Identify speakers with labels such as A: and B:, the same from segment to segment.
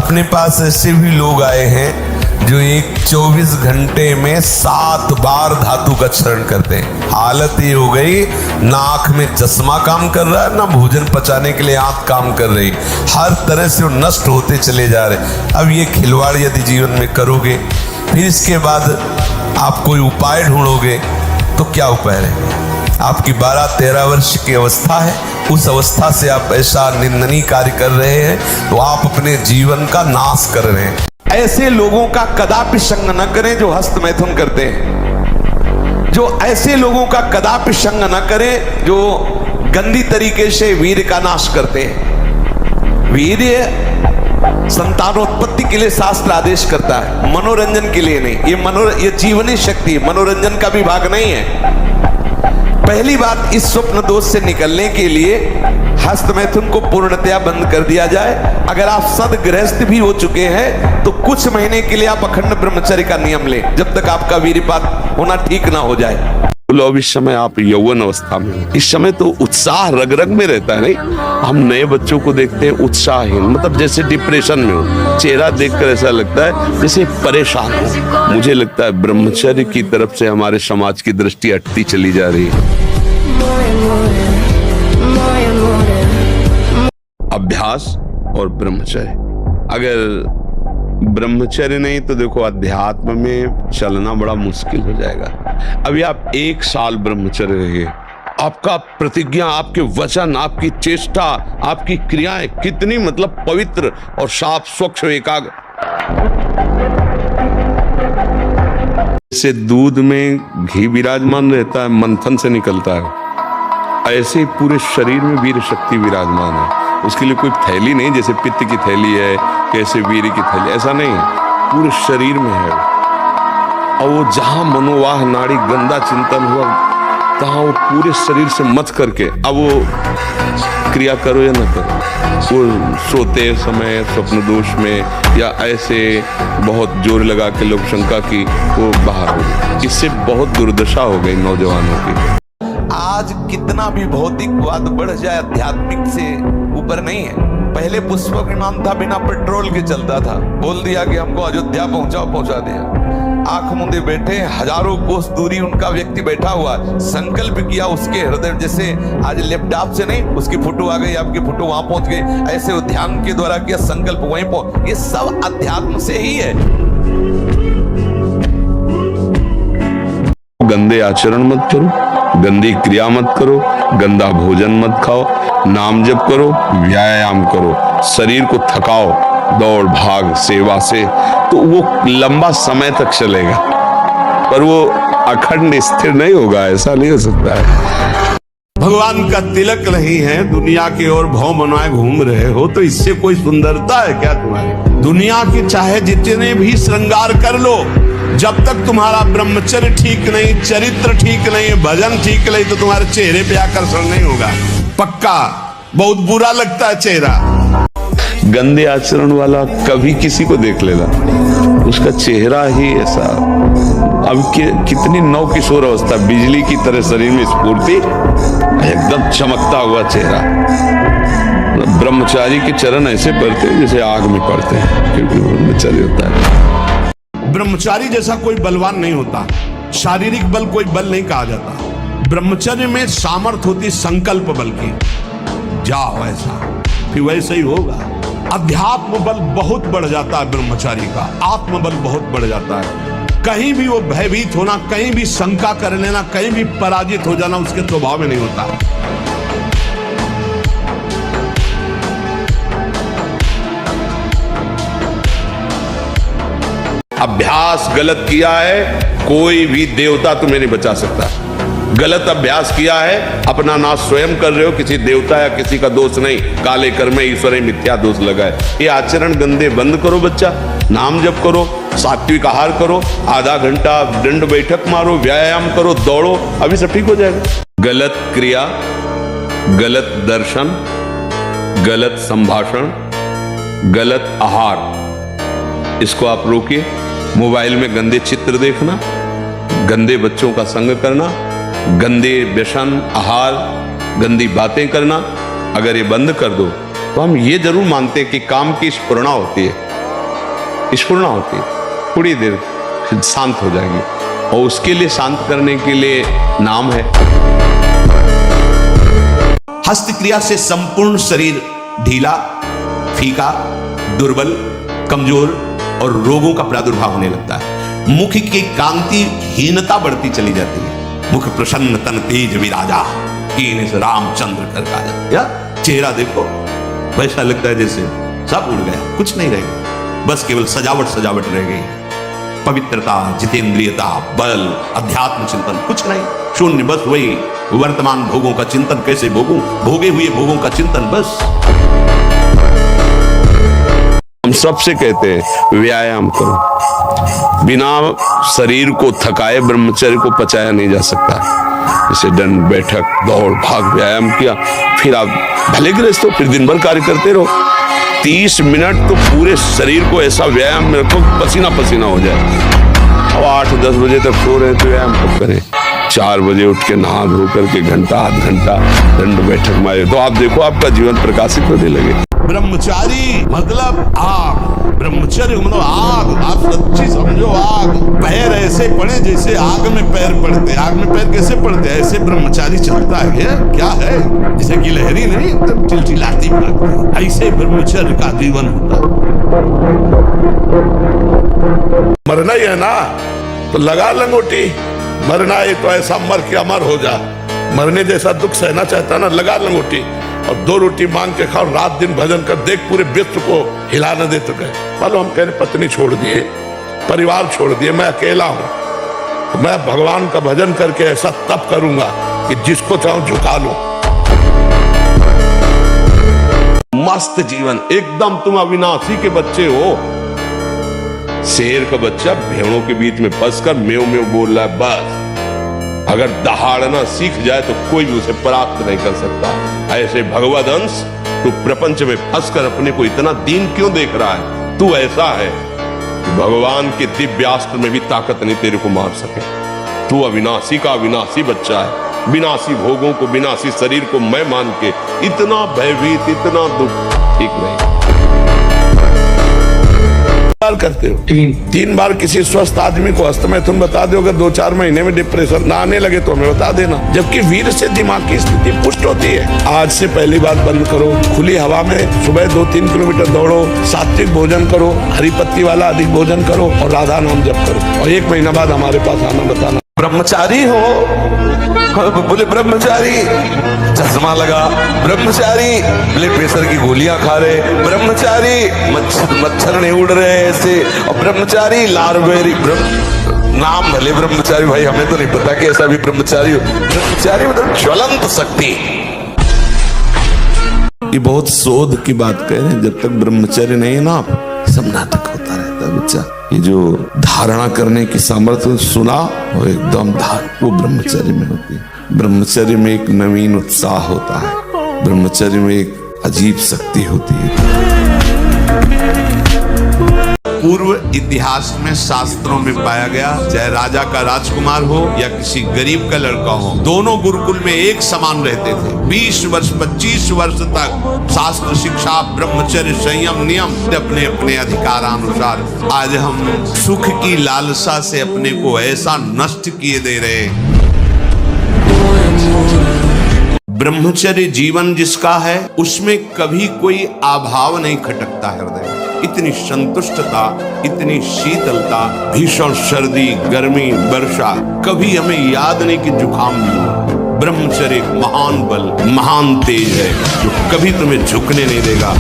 A: अपने पास ऐसे भी लोग आए हैं जो एक 24 घंटे में 7 बार धातु का चरण करते हैं। हालत ये हो गई, ना आंख में चश्मा काम कर रहा है, ना भोजन पचाने के लिए आंख काम कर रही, हर तरह से वो नष्ट होते चले जा रहे। अब ये खिलवाड़ यदि जीवन में करोगे, फिर इसके बाद आप कोई उपाय ढूंढोगे तो क्या उपाय रहेगा? आपकी 12-13 वर्ष की अवस्था है, उस अवस्था से आप ऐसा निंदनीय कार्य कर रहे हैं तो आप अपने जीवन का नाश कर रहे हैं। ऐसे लोगों का कदापि संग न करें जो हस्त मैथुन करते हैं। जो ऐसे लोगों का कदापि संग न करें जो गंदी तरीके से वीर का नाश करते हैं। वीर संतानोत्पत्ति के लिए शास्त्र आदेश करता है, मनोरंजन के लिए नहीं। ये जीवनी शक्ति है, मनोरंजन का भी भाग नहीं है। पहली बात, इस स्वप्न दोष से निकलने के लिए हस्त मैथुन को पूर्णतया बंद कर दिया जाए। अगर आप सदगृहस्थ भी हो चुके हैं तो कुछ महीने के लिए आप अखंड ब्रह्मचर्य का नियम लें, जब तक आपका वीर्यपात होना ठीक ना हो जाए।
B: अब इस समय आप यौवन अवस्था में हो, इस समय तो उत्साह रग रग में रहता है। नहीं, हम नए बच्चों को देखते हैं उत्साहहीन, मतलब जैसे डिप्रेशन में हो, चेहरा देखकर ऐसा लगता है जैसे परेशान हो। मुझे लगता है ब्रह्मचर्य की तरफ से हमारे समाज की दृष्टि हटती चली जा रही है। अभ्यास और ब्रह्मचर्य, अगर ब्रह्मचर्य नहीं तो देखो अध्यात्म में चलना बड़ा मुश्किल हो जाएगा। अभी आप 1 साल ब्रह्मचर्य रहिए, आपका प्रतिज्ञा, आपके वचन, आपकी चेष्टा, आपकी क्रियाएं कितनी मतलब पवित्र और साफ स्वच्छ एकाग्र। जैसे दूध में घी विराजमान रहता है, मंथन से निकलता है, ऐसे पूरे शरीर में वीर शक्ति विराजमान है। उसके लिए कोई थैली नहीं, जैसे पित्त की थैली है, कैसे वीर की थैली, ऐसा नहीं है, पूरे शरीर में है। और वो जहां मनोवाह नाड़ी गंदा चिंतन हुआ, तहां वो पूरे शरीर से मत करके अब वो क्रिया करो या न करो, वो सोते समय स्वप्न दोष में या ऐसे बहुत जोर लगा के लोग शंका की, वो बाहर हो गई। इससे बहुत दुर्दशा हो गई नौजवानों की।
A: आज कितना भी भौतिकवाद बढ़ जाए, आध्यात्मिक से ऊपर नहीं है। पहले पुष्पक विमान था, बिना पेट्रोल के चलता था, बोल दिया कि हमको अयोध्या पहुंचाओ, पहुंचा दिया। आंख मूंदे बैठे, हजारों कोस दूरी उनका व्यक्ति बैठा हुआ, संकल्प किया उसके हृदय, जैसे आज लैपटॉप से नहीं, उसकी फोटो आ गई, आपकी फोटो वहां पहुंच गई, ऐसे वो ध्यान के द्वारा किया, संकल्प वहीं पहुंच। ये सब अध्यात्म से ही है।
B: गंदे आचरण मत करो, गंदी क्रिया मत करो, गंदा भोजन मत खाओ, नाम जप करो, व्यायाम करो, शरीर को थकाओ, दौड़ भाग सेवा से, तो वो लंबा समय तक चलेगा, पर वो अखंड स्थिर नहीं होगा। ऐसा नहीं हो सकता है।
A: भगवान का तिलक नहीं है, दुनिया की ओर भौ बनाए घूम रहे हो, तो इससे कोई सुंदरता है क्या तुम्हारी? दुनिया की चाहे जितने भी श्रृंगार कर लो, जब तक तुम्हारा ब्रह्मचर्य ठीक नहीं, चरित्र ठीक नहीं, भजन ठीक नहीं, तो तुम्हारे चेहरे पे आकर्षण नहीं होगा। पक्का बहुत बुरा लगता है चेहरा।
B: गंदे आचरण वाला कभी किसी को देख लेगा, उसका चेहरा ही ऐसा। अब कितनी नव किशोर अवस्था, बिजली की तरह शरीर में स्फूर्ति, एकदम चमकता हुआ चेहरा। ब्रह्मचारी के चरण ऐसे पड़ते हैं जैसे आग में पड़ते हैं, क्योंकि ब्रह्मचारी होता है।
A: ब्रह्मचारी जैसा कोई बलवान नहीं होता, शारीरिक बल कोई बल नहीं कहा जाता। ब्रह्मचर्य में सामर्थ्य होती संकल्प बल की। जाओ ऐसा, फिर वैसे ही होगा। अध्यात्म बल बहुत बढ़ जाता है ब्रह्मचारी का, आत्मबल बहुत बढ़ जाता है। कहीं भी वो भयभीत होना, कहीं भी शंका कर लेना, कहीं भी पराजित हो जाना उसके स्वभाव में नहीं होता।
B: अभ्यास गलत किया है, कोई भी देवता तुम्हें नहीं बचा सकता। गलत अभ्यास किया है, अपना नाश स्वयं कर रहे हो, किसी देवता या किसी का दोष नहीं। काले कर्म ईश्वर मिथ्या दोष लगा है। ये आचरण गंदे बंद करो बच्चा, नाम जप करो, सात्विक आहार करो, आधा घंटा दंड बैठक मारो, व्यायाम करो, दौड़ो, अभी सब ठीक हो जाएगा। गलत क्रिया, गलत दर्शन, गलत संभाषण, गलत आहार, इसको आप रोकिए। मोबाइल में गंदे चित्र देखना, गंदे बच्चों का संग करना, गंदे व्यसन, आहार, गंदी बातें करना, अगर ये बंद कर दो तो हम ये जरूर मानते हैं कि काम की स्फुरणा होती है, स्फुरणा होती है, थोड़ी देर शांत हो जाएगी, और उसके लिए शांत करने के लिए नाम है।
C: हस्त क्रिया से संपूर्ण शरीर ढीला, फीका, दुर्बल, कमजोर और रोगों का प्रादुर्भाव होने लगता है। मुख की कांति हीनता बढ़ती चली जाती है। मुख प्रसन्न तन तेज विराजा, कीन से रामचंद्र कर काजा। या चेहरा देखो, वैसा लगता है जैसे सब उड़ गया, कुछ नहीं रह गया, बस केवल सजावट सजावट रह गई। पवित्रता, जितेंद्रियता, बल, अध्यात्म चिंतन कुछ नहीं, शून्य, बस वही वर्तमान भोगों का चिंतन। कैसे भोगूं, भोगे हुए भोगों का चिंतन बस।
B: हम सबसे कहते हैं व्यायाम करो। बिना शरीर को थकाए ब्रह्मचर्य को पचाया नहीं जा सकता। जैसे दंड बैठक, दौड़ भाग, व्यायाम किया, फिर आप भले गृहस्थ हो, फिर दिन भर कार्य करते रहो। 30 मिनट तो पूरे शरीर को ऐसा व्यायाम में रखो पसीना पसीना हो जाए। अब 8-10 बजे तक सो रहे तो व्यायाम कब करें? 4 बजे उठ के नहा धो करके घंटा आध घंटा दंड बैठक मारे तो आप देखो आपका जीवन प्रकाशित होने लगे।
C: ब्रह्मचारी मतलब आग, ब्रह्मचर्य मतलब आग। आप सच्ची समझो, आग। पैर ऐसे पड़े जैसे आग में पैर पड़ते। आग में पैर कैसे पड़ते? ऐसे ब्रह्मचारी चलता है। क्या है? जैसे कि लहरी नहीं, एकदम चिलचिलाती भागती, ऐसे ब्रह्मचर्य का जीवन होता है।
D: मरना ही है ना, तो लगा लंगोटी। मरना है तो ऐसा मर के अमर हो जा। मरने जैसा दुख सहना चाहता ना, लगा लंगोटी और 2 रोटी मांग के खाओ, रात दिन भजन कर, देख पूरे विश्व को हिला न दे तो कहे। मालूम हम कहने पत्नी छोड़ दिए, परिवार छोड़ दिए, मैं अकेला हूं, तो मैं भगवान का भजन करके ऐसा तप करूंगा कि जिसको चाहूं झुका लूं।
B: मस्त जीवन, एकदम तुम अविनाशी के बच्चे हो। शेर का बच्चा भेड़ों के बीच में फंसकर मेव मेव बोल रहा है, बस अगर दहाड़ना सीख जाए तो कोई भी उसे परास्त नहीं कर सकता। ऐसे भगवद अंश तू प्रपंच में फंसकर अपने को इतना दीन क्यों देख रहा है? तू ऐसा है कि भगवान के दिव्यास्त्र में भी ताकत नहीं तेरे को मार सके। तू अविनाशी का अविनाशी बच्चा है। विनाशी भोगों को, विनाशी शरीर को मैं मान के इतना भयभीत, इतना दुख ठीक नहीं।
D: करते हो 3 बार किसी स्वस्थ आदमी को अस्तमय तुम बता दो, अगर 2-4 महीने में डिप्रेशन ना आने लगे तो हमें बता देना। जबकि वीर से दिमाग की स्थिति पुष्ट होती है। आज से पहली बात बंद करो, खुली हवा में सुबह 2-3 किलोमीटर दौड़ो, सात्विक भोजन करो, हरी पत्ती वाला अधिक भोजन करो और राधा नाम जप करो, और 1 महीना बाद हमारे पास आना बताना।
A: ब्रह्मचारी हो, बोले ब्रह्मचारी, चश्मा लगा, ब्रह्मचारी, ब्लड प्रेशर की गोलियां खा रहे, ब्रह्मचारी, मच्छर नहीं उड़ रहे ऐसे, और ब्रह्मचारी लारबेरी नाम भले ब्रह्मचारी, भाई हमें तो नहीं पता कि ऐसा भी ब्रह्मचारी हो। ब्रह्मचारी मतलब ज्वलंत शक्ति।
C: ये बहुत शोध की बात कह रहे हैं। जब तक ब्रह्मचर्य नहीं है ना, सब नाटक होता रहता है बच्चा। ये जो धारणा करने की सामर्थ्य सुना, वो एकदम वो ब्रह्मचर्य में होती है। ब्रह्मचर्य में एक नवीन उत्साह होता है, ब्रह्मचर्य में एक अजीब शक्ति होती है। पूर्व इतिहास में, शास्त्रों में पाया गया, चाहे राजा का राजकुमार हो या किसी गरीब का लड़का हो, दोनों गुरुकुल में एक समान रहते थे। 20 वर्ष 25 वर्ष तक शास्त्र शिक्षा, ब्रह्मचर्य, संयम, नियम अपने अपने अधिकारानुसार। आज हम सुख की लालसा से अपने को ऐसा नष्ट किए दे रहे। ब्रह्मचर्य जीवन जिसका है, उसमें कभी कोई अभाव नहीं खटकता हृदय। इतनी संतुष्टता, इतनी शीतलता, भीषण सर्दी, गर्मी, वर्षा, कभी हमें याद नहीं कि जुकाम भी हो। ब्रह्मचर्य एक महान बल, महान तेज है जो कभी तुम्हें झुकने नहीं देगा।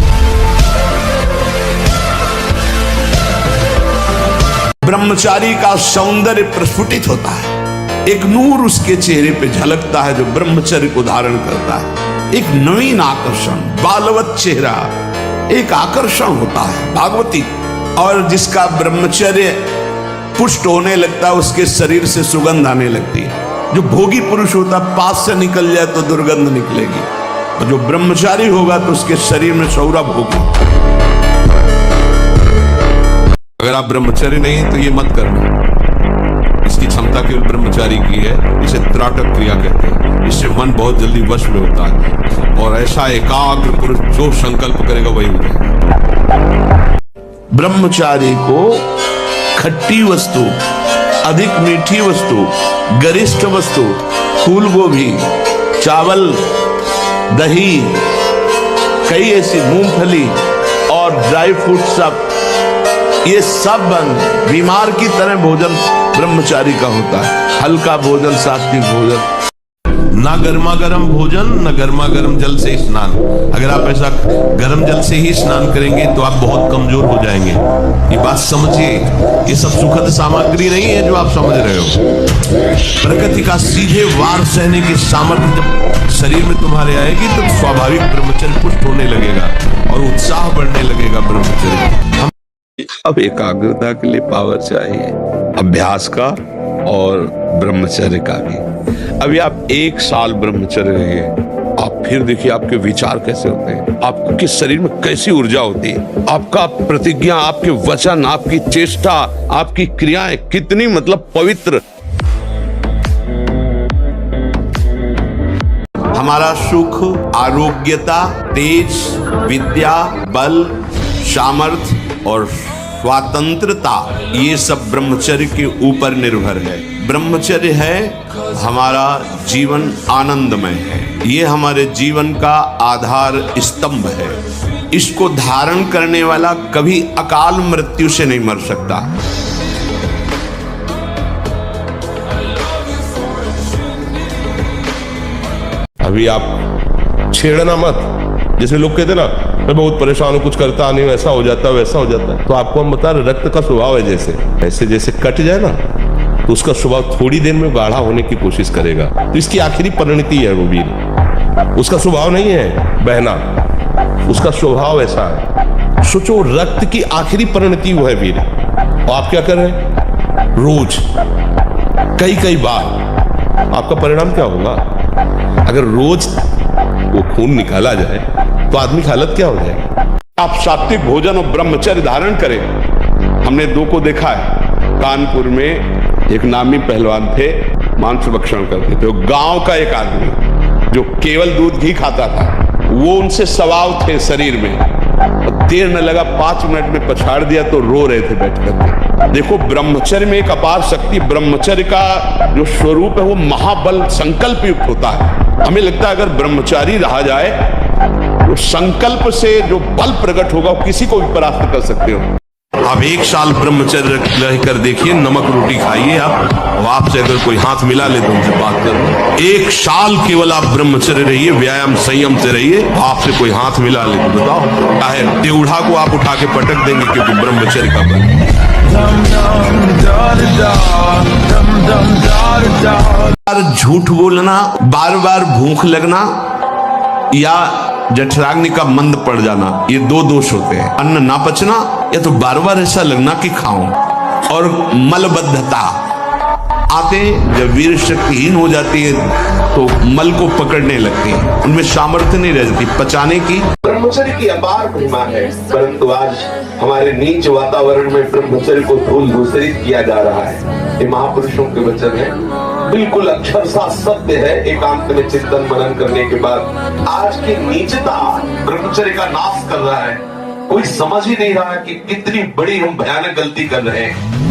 C: ब्रह्मचारी का सौंदर्य प्रस्फुटित होता है, एक नूर उसके चेहरे पे झलकता है जो ब्रह्मचर्य को धारण करता है। एक नवीन आकर्षण, बालवत चेहरा, एक आकर्षण होता है भागवती। और जिसका ब्रह्मचर्य पुष्ट होने लगता है, उसके शरीर से सुगंध आने लगती है। जो भोगी पुरुष होता है, पास से निकल जाए तो दुर्गंध निकलेगी, और जो ब्रह्मचारी होगा तो उसके शरीर में सौरभ होगी। अगर आप ब्रह्मचर्य नहीं तो ये मत करना। इसकी क्षमता केवल ब्रह्मचारी की है। इसे त्राटक क्रिया कहते हैं। इससे मन बहुत जल्दी वश में होता है और ऐसा एकाग्र पुरुष जो संकल्प करेगा वही हो जाएगा।
D: ब्रह्मचारी को खट्टी वस्तु, अधिक मीठी वस्तु, गरिष्ठ वस्तु, फूल गोभी, चावल, दही, कई ऐसी मूंगफली और ड्राई फ्रूट सब, ये सब बीमार की तरह भोजन ब्रह्मचारी का होता है। हल्का भोजन, सात्विक भोजन,
C: ना गर्मा गर्म भोजन, ना गर्मा गर्म जल से स्नान। अगर आप ऐसा गर्म जल से ही स्नान करेंगे तो आप बहुत कमजोर हो जाएंगे। ये बात समझिए, ये सब सुखद सामग्री नहीं है जो आप समझ रहे हो। प्रकृति का सीधे वार सहने की सामर्थ्य जब शरीर में तुम्हारे आएगी तो स्वाभाविक ब्रह्मचर्य पुष्ट होने लगेगा और उत्साह बढ़ने लगेगा ब्रह्मचर्य।
B: अब एकाग्रता के लिए पावर चाहिए, अभ्यास का और ब्रह्मचर्य का भी। अभी आप 1 साल ब्रह्मचर्य रहिए, आप फिर देखिए आपके विचार कैसे होते हैं, आपके शरीर में कैसी ऊर्जा होती है, आपका प्रतिज्ञा, आपके वचन, आपकी चेष्टा, आपकी क्रियाएं कितनी मतलब पवित्र।
C: हमारा सुख, आरोग्यता, तेज, विद्या, बल, सामर्थ्य और स्वतंत्रता, ये सब ब्रह्मचर्य के ऊपर निर्भर है। ब्रह्मचर्य है हमारा जीवन आनंदमय है, ये हमारे जीवन का आधार स्तंभ है। इसको धारण करने वाला कभी अकाल मृत्यु से नहीं मर सकता।
D: अभी आप छेड़ना मत। जैसे लोग कहते ना मैं बहुत परेशान हूं, कुछ करता नहीं, ऐसा हो जाता है, वैसा हो जाता है। तो आपको हम बता रहे, रक्त का स्वभाव है जैसे, ऐसे जैसे कट जाए ना तो उसका स्वभाव थोड़ी देर में गाढ़ा होने की कोशिश करेगा। तो इसकी आखिरी परिणति है वो वीर, उसका स्वभाव नहीं है बहना, उसका स्वभाव ऐसा है। सोचो, रक्त की आखिरी परिणति वो है वीर। और आप क्या कर रहे हैं रोज कई बार, आपका परिणाम क्या होगा? अगर रोज वो खून निकाला जाए तो आदमी की हालत क्या हो जाएगी? आप सात्विक भोजन और ब्रह्मचर्य धारण करें। हमने 2 को देखा है। कानपुर में एक नामी पहलवान थे, मांस भक्षण करते थे। गांव का एक आदमी जो केवल दूध घी खाता था, वो उनसे सवाल थे शरीर में, और देर न लगा 5 मिनट में पछाड़ दिया तो रो रहे थे बैठ करके। देखो, ब्रह्मचर्य में एक अपार शक्ति, ब्रह्मचर्य का जो स्वरूप है वो महाबल संकल्प युक्त होता है। हमें लगता है अगर ब्रह्मचारी रहा जाए तो संकल्प से जो बल प्रकट होगा वो किसी को भी परास्त कर सकते हो।
C: आप 1 साल ब्रह्मचर्य रहकर देखिए, नमक रोटी खाइए आप, और आपसे अगर कोई हाथ मिला ले तो उनसे बात करो। 1 साल केवल आप ब्रह्मचर्य रहिए, व्यायाम संयम से रहिए, आपसे कोई हाथ मिला ले तो बताओ, चाहे टेढ़ा को आप उठा के पटक देंगे, क्योंकि ब्रह्मचर्य का बल। झूठ बोलना, बार बार भूख लगना या जठराग्नि का मंद पड़ जाना, ये 2 दोष होते हैं। अन्न ना पचना या तो बार बार ऐसा लगना कि खाऊं, और मलबद्धता आते जब वीर शक्तिहीन हो जाती है तो मल को पकड़ने लगती है, उनमें सामर्थ्य नहीं रहती पचाने की।
E: ब्रह्मचर्य की अपार महिमा है, परंतु आज हमारे नीच वातावरण में ब्रह्मचर्य को धूल धूसरित किया जा रहा है। ये महापुरुषों के वचन है, बिल्कुल अक्षरशः सत्य है। एकांत में चिंतन मनन करने के बाद आज की नीचता ब्रह्मचर्य का नाश कर रहा है। कोई समझ ही नहीं रहा कि कितनी बड़ी हम भयानक गलती कर रहे हैं।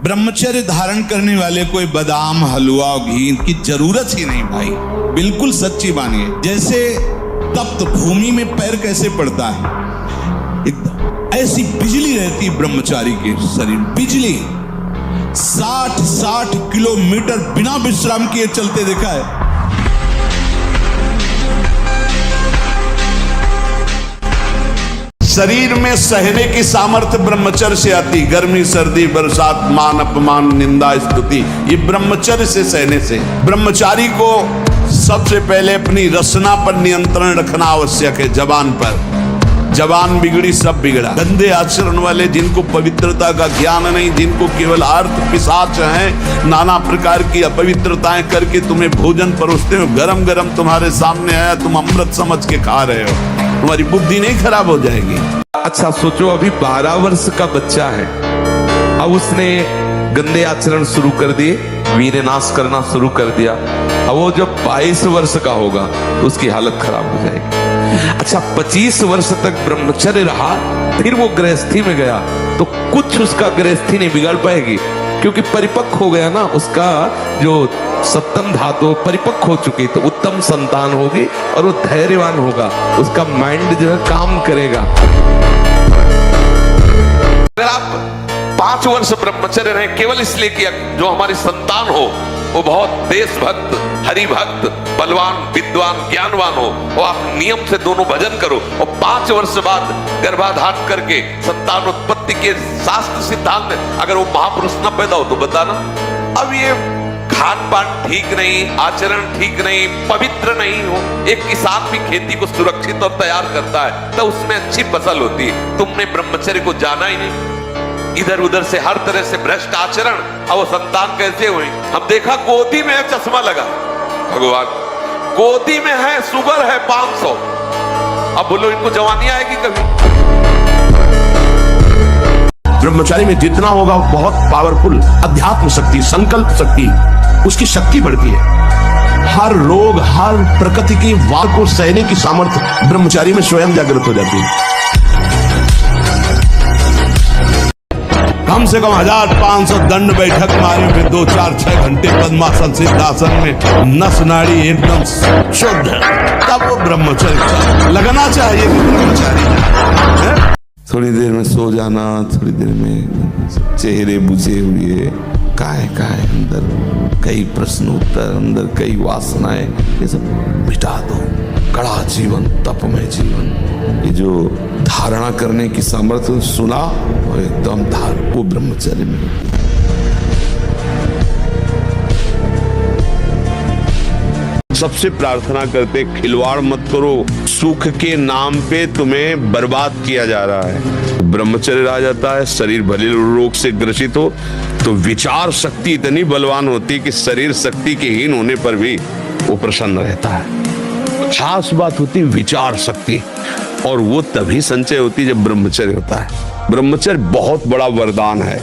C: ब्रह्मचर्य धारण करने वाले कोई बादाम, हलवा और घी की जरूरत ही नहीं भाई, बिल्कुल सच्ची मानिए। जैसे तप्त भूमि में पैर कैसे पड़ता है, एकदम ऐसी बिजली रहती ब्रह्मचारी के शरीर, बिजली 60 किलोमीटर बिना विश्राम किए चलते देखा है।
D: शरीर में सहने की सामर्थ्य ब्रह्मचर्य से आती। गर्मी, सर्दी, बरसात, मान अपमान, निंदा, स्तुति, ये ब्रह्मचर्य से सहने से। ब्रह्मचारी को सबसे पहले अपनी रसना पर नियंत्रण रखना आवश्यक है। जबान पर, जबान बिगड़ी सब बिगड़ा। गंदे आचरण वाले, जिनको पवित्रता का ज्ञान नहीं, जिनको केवल अर्थ पिशाच हैं, नाना प्रकार की अपवित्रताएं करके तुम्हें भोजन परोसते हो, गरम गरम तुम्हारे सामने आया, तुम अमृत समझ के खा रहे हो, तुम्हारी बुद्धि नहीं खराब हो जाएगी।
B: अच्छा सोचो, अभी 12 वर्ष का बच्चा है, अब उसने
A: गंदे आचरण शुरू कर दिए, वीर्य नाश करना शुरू कर दिया। अब वो जब 22 वर्ष का होगा तो उसकी हालत खराब हो जाएगी। अच्छा, 25 वर्ष तक ब्रह्मचर्य रहा, फिर वो गृहस्थी में गया तो कुछ उसका गृहस्थी नहीं बिगाड़ पाएगी, क्योंकि परिपक्व हो गया ना, उसका जो सप्तम धातु परिपक्व हो चुकी, तो उत्तम संतान होगी और वो धैर्यवान होगा, उसका माइंड जो है काम करेगा। अगर आप 5 वर्ष ब्रह्मचर्य रहे केवल इसलिए कि जो हमारी संतान हो वो बहुत देशभक्त, हरिभक्त, बलवान, विद्वान, ज्ञानवान हो, वो आप नियम से दोनों भजन करो और 5 वर्ष बाद गर्भाधान करके संतान उत्पत्ति के शास्त्र सिद्धांत में अगर वो महापुरुष न पैदा हो तो बताना। अब ये खान पान ठीक नहीं, आचरण ठीक नहीं, पवित्र नहीं हो, एक किसान भी खेती को सुरक्षित और तैयार करता है तो उसमें अच्छी फसल होती है। तुमने ब्रह्मचर्य को जाना ही नहीं, इधर उधर से हर तरह से भ्रष्ट आचरण, अब वो संतान कैसे हुई? हम देखा गोदी में चश्मा लगा, भगवान गोदी में है, शुगर है 500, अब बोलो इनको जवानी आएगी कभी?
C: ब्रह्मचारी में जितना होगा बहुत पावरफुल अध्यात्म शक्ति, संकल्प शक्ति, उसकी शक्ति बढ़ती है। हर रोग, हर प्रकृति की वार को सहने की सामर्थ्य ब्रह्मचारी में स्वयं जागृत हो जाती है। कम से कम 1500 दंड बैठक मारे फिर 2-4-6 घंटे पद्मासन सिद्धासन में नस नाड़ी एकदम शुद्ध, तब वो ब्रह्मचर्य लगना चाहिए कि ब्रह्मचारी है।
A: थोड़ी देर में सो जाना, थोड़ी देर में चेहरे बुझे हुए, काहे अंदर कई प्रश्न उत्तर, अंदर कई वासनाएं, ये सब मिटा दो। कड़ा जीवन, तपमय जीवन, ये जो धारणा करने की सामर्थ्य सुना और एकदम वो ब्रह्मचर्य में होती है।
B: सबसे प्रार्थना करते खिलवाड़ मत करो, सुख के नाम पे तुम्हें बर्बाद किया जा रहा है। ब्रह्मचर्य आ जाता है, शरीर भले रोग से ग्रसित हो तो विचार शक्ति इतनी बलवान होती है कि शरीर शक्ति के हीन होने पर भी वो प्रसन्न रहता है। खास बात होती है विचार शक्ति, और वो तभी संचय होती है जब ब्रह्मचर्य होता है। ब्रह्मचर्य बहुत बड़ा वरदान है।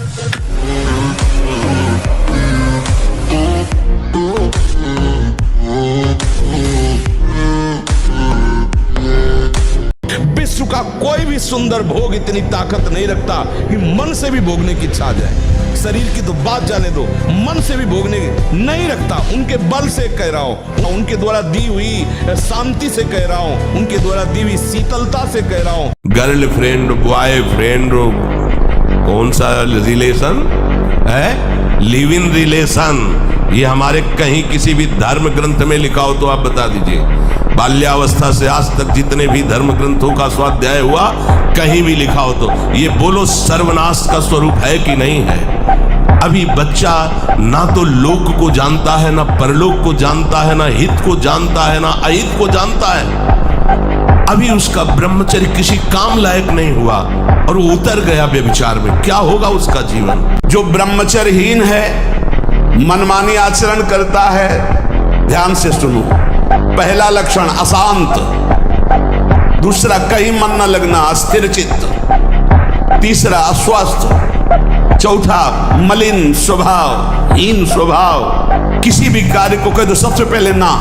D: विश्व का कोई भी सुंदर भोग इतनी ताकत नहीं रखता कि मन से भी भोगने की इच्छा आ जाए। शरीर की तो बात जाने दो, मन से भी भोगने नहीं रखता। उनके बल से कह रहा हूं, उनके द्वारा दी हुई शांति से कह रहा हूं, उनके द्वारा दी हुई शीतलता से कह रहा हूं।
C: गर्लफ्रेंड, बॉयफ्रेंड, कौन सा रिलेशन है? Live in relation. ये हमारे कहीं किसी भी धर्म ग्रंथ में लिखा हो तो आप बता दीजिए। बाल्यावस्था से आज तक जितने भी धर्म ग्रंथों का स्वाध्याय हुआ, कहीं भी लिखा हो तो ये बोलो सर्वनाश का स्वरूप है कि नहीं है? अभी बच्चा ना तो लोक को जानता है, ना परलोक को जानता है, ना हित को जानता है, ना अहित को जानता है। अभी उसका ब्रह्मचर्य किसी काम लायक नहीं हुआ और वो उतर गया व्यभिचार में। क्या होगा उसका जीवन? जो ब्रह्मचर्यहीन है, मनमानी आचरण करता है, ध्यान से सुनो। पहला लक्षण अशांत, दूसरा कहीं मन न लगना, अस्थिर चित्त, तीसरा अस्वस्थ, चौथा मलिन स्वभाव, हीन स्वभाव, किसी भी कार्य को कह दो सबसे पहले ना,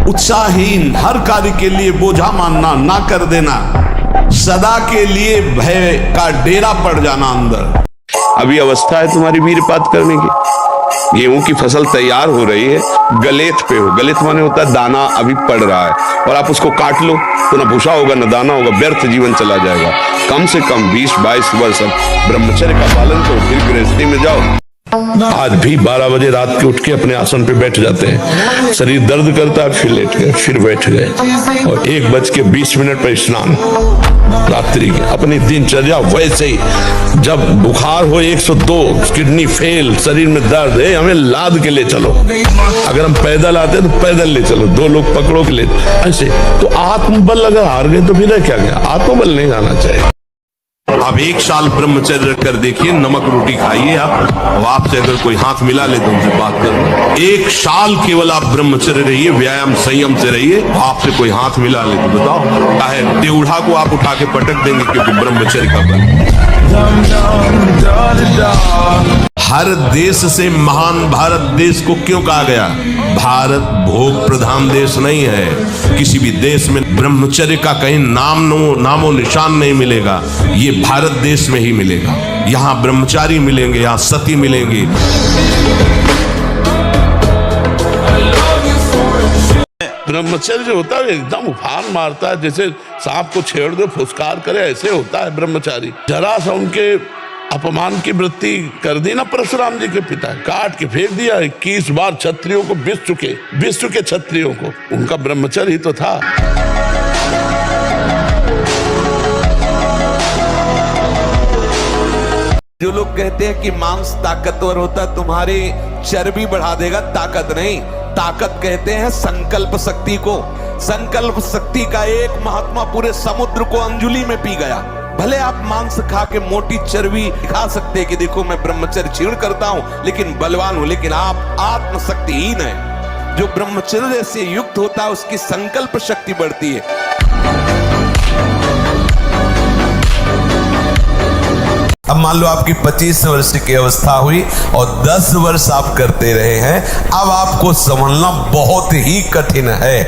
C: उत्साहहीन, हर कार्य के लिए बोझा मानना, ना कर देना, सदा के लिए भय का डेरा पड़ जाना अंदर।
B: अभी अवस्था है तुम्हारी वीरपात करने की। गेहूं की फसल तैयार हो रही है, गलेत पे हो, गलेत माने होता है दाना अभी पड़ रहा है, और आप उसको काट लो तो ना भूसा होगा ना दाना होगा, व्यर्थ जीवन चला जाएगा। कम से कम 20-22 वर्ष ब्रह्मचर्य का पालन करो, फिर गृहस्थी में जाओ।
D: आज भी 12 बजे रात के उठ के अपने आसन पे बैठ जाते हैं, शरीर दर्द करता है, फिर लेट गए, फिर बैठ गए, और 1:20 पर स्नान रात्रि की। अपनी दिनचर्या वैसे ही, जब बुखार हो 102, किडनी फेल, शरीर में दर्द है, हमें लाद के ले चलो। अगर हम पैदल आते तो पैदल ले चलो, 2 लोग पकड़ो के ले, ऐसे। तो आत्मबल अगर हार गए तो फिर क्या गया? आत्मबल नहीं आना चाहिए।
C: अब 1 साल ब्रह्मचर्य कर देखिए, नमक रोटी खाइए आप, और आपसे अगर कोई हाथ मिला ले तो उनसे बात करो। 1 साल केवल आप ब्रह्मचर्य रहिए, व्यायाम संयम से रहिए, आपसे कोई हाथ मिला ले तो बताओ, चाहे देवढ़ा को आप उठा के पटक देंगे, क्योंकि ब्रह्मचर्य का बल। भारत देश से महान भारत देश को क्यों कहा गया? भारत भोग प्रधान देश नहीं है। किसी भी देश में ब्रह्मचर्य का कहीं नामो निशान नहीं मिलेगा। ये भारत देश में ही मिलेगा। यहाँ ब्रह्मचारी मिलेंगे, यहाँ सती मिलेंगी।
D: ब्रह्मचर्य जो होता है एकदम उफान मारता है, जैसे सांप को छेड़ दो फुसकार करे, ऐसे होता है ब्रह्मचारी। जरा सा उनके अपमान की वृत्ति कर दी ना परशुराम जी के पिता, काट के फेंक दिया। 21 बार क्षत्रियों को विश्व के क्षत्रियों को, उनका ब्रह्मचर्य ही तो था।
A: जो लोग कहते हैं कि मांस ताकतवर होता, तुम्हारी चर्बी बढ़ा देगा, ताकत नहीं। ताकत कहते हैं संकल्प शक्ति को। संकल्प शक्ति का एक महात्मा पूरे समुद्र को अंजुली में पी गया। भले आप मांस खा के मोटी चर्बी खा सकते हैं कि देखो मैं ब्रह्मचर्य क्षीण करता हूं, लेकिन बलवान हूं, लेकिन आप आत्मशक्तिहीन है। जो ब्रह्मचर्य से युक्त होता है उसकी संकल्प शक्ति बढ़ती है। अब मान लो आपकी 25 वर्ष की अवस्था हुई और 10 वर्ष आप करते रहे हैं, अब आपको संभलना बहुत ही कठिन है,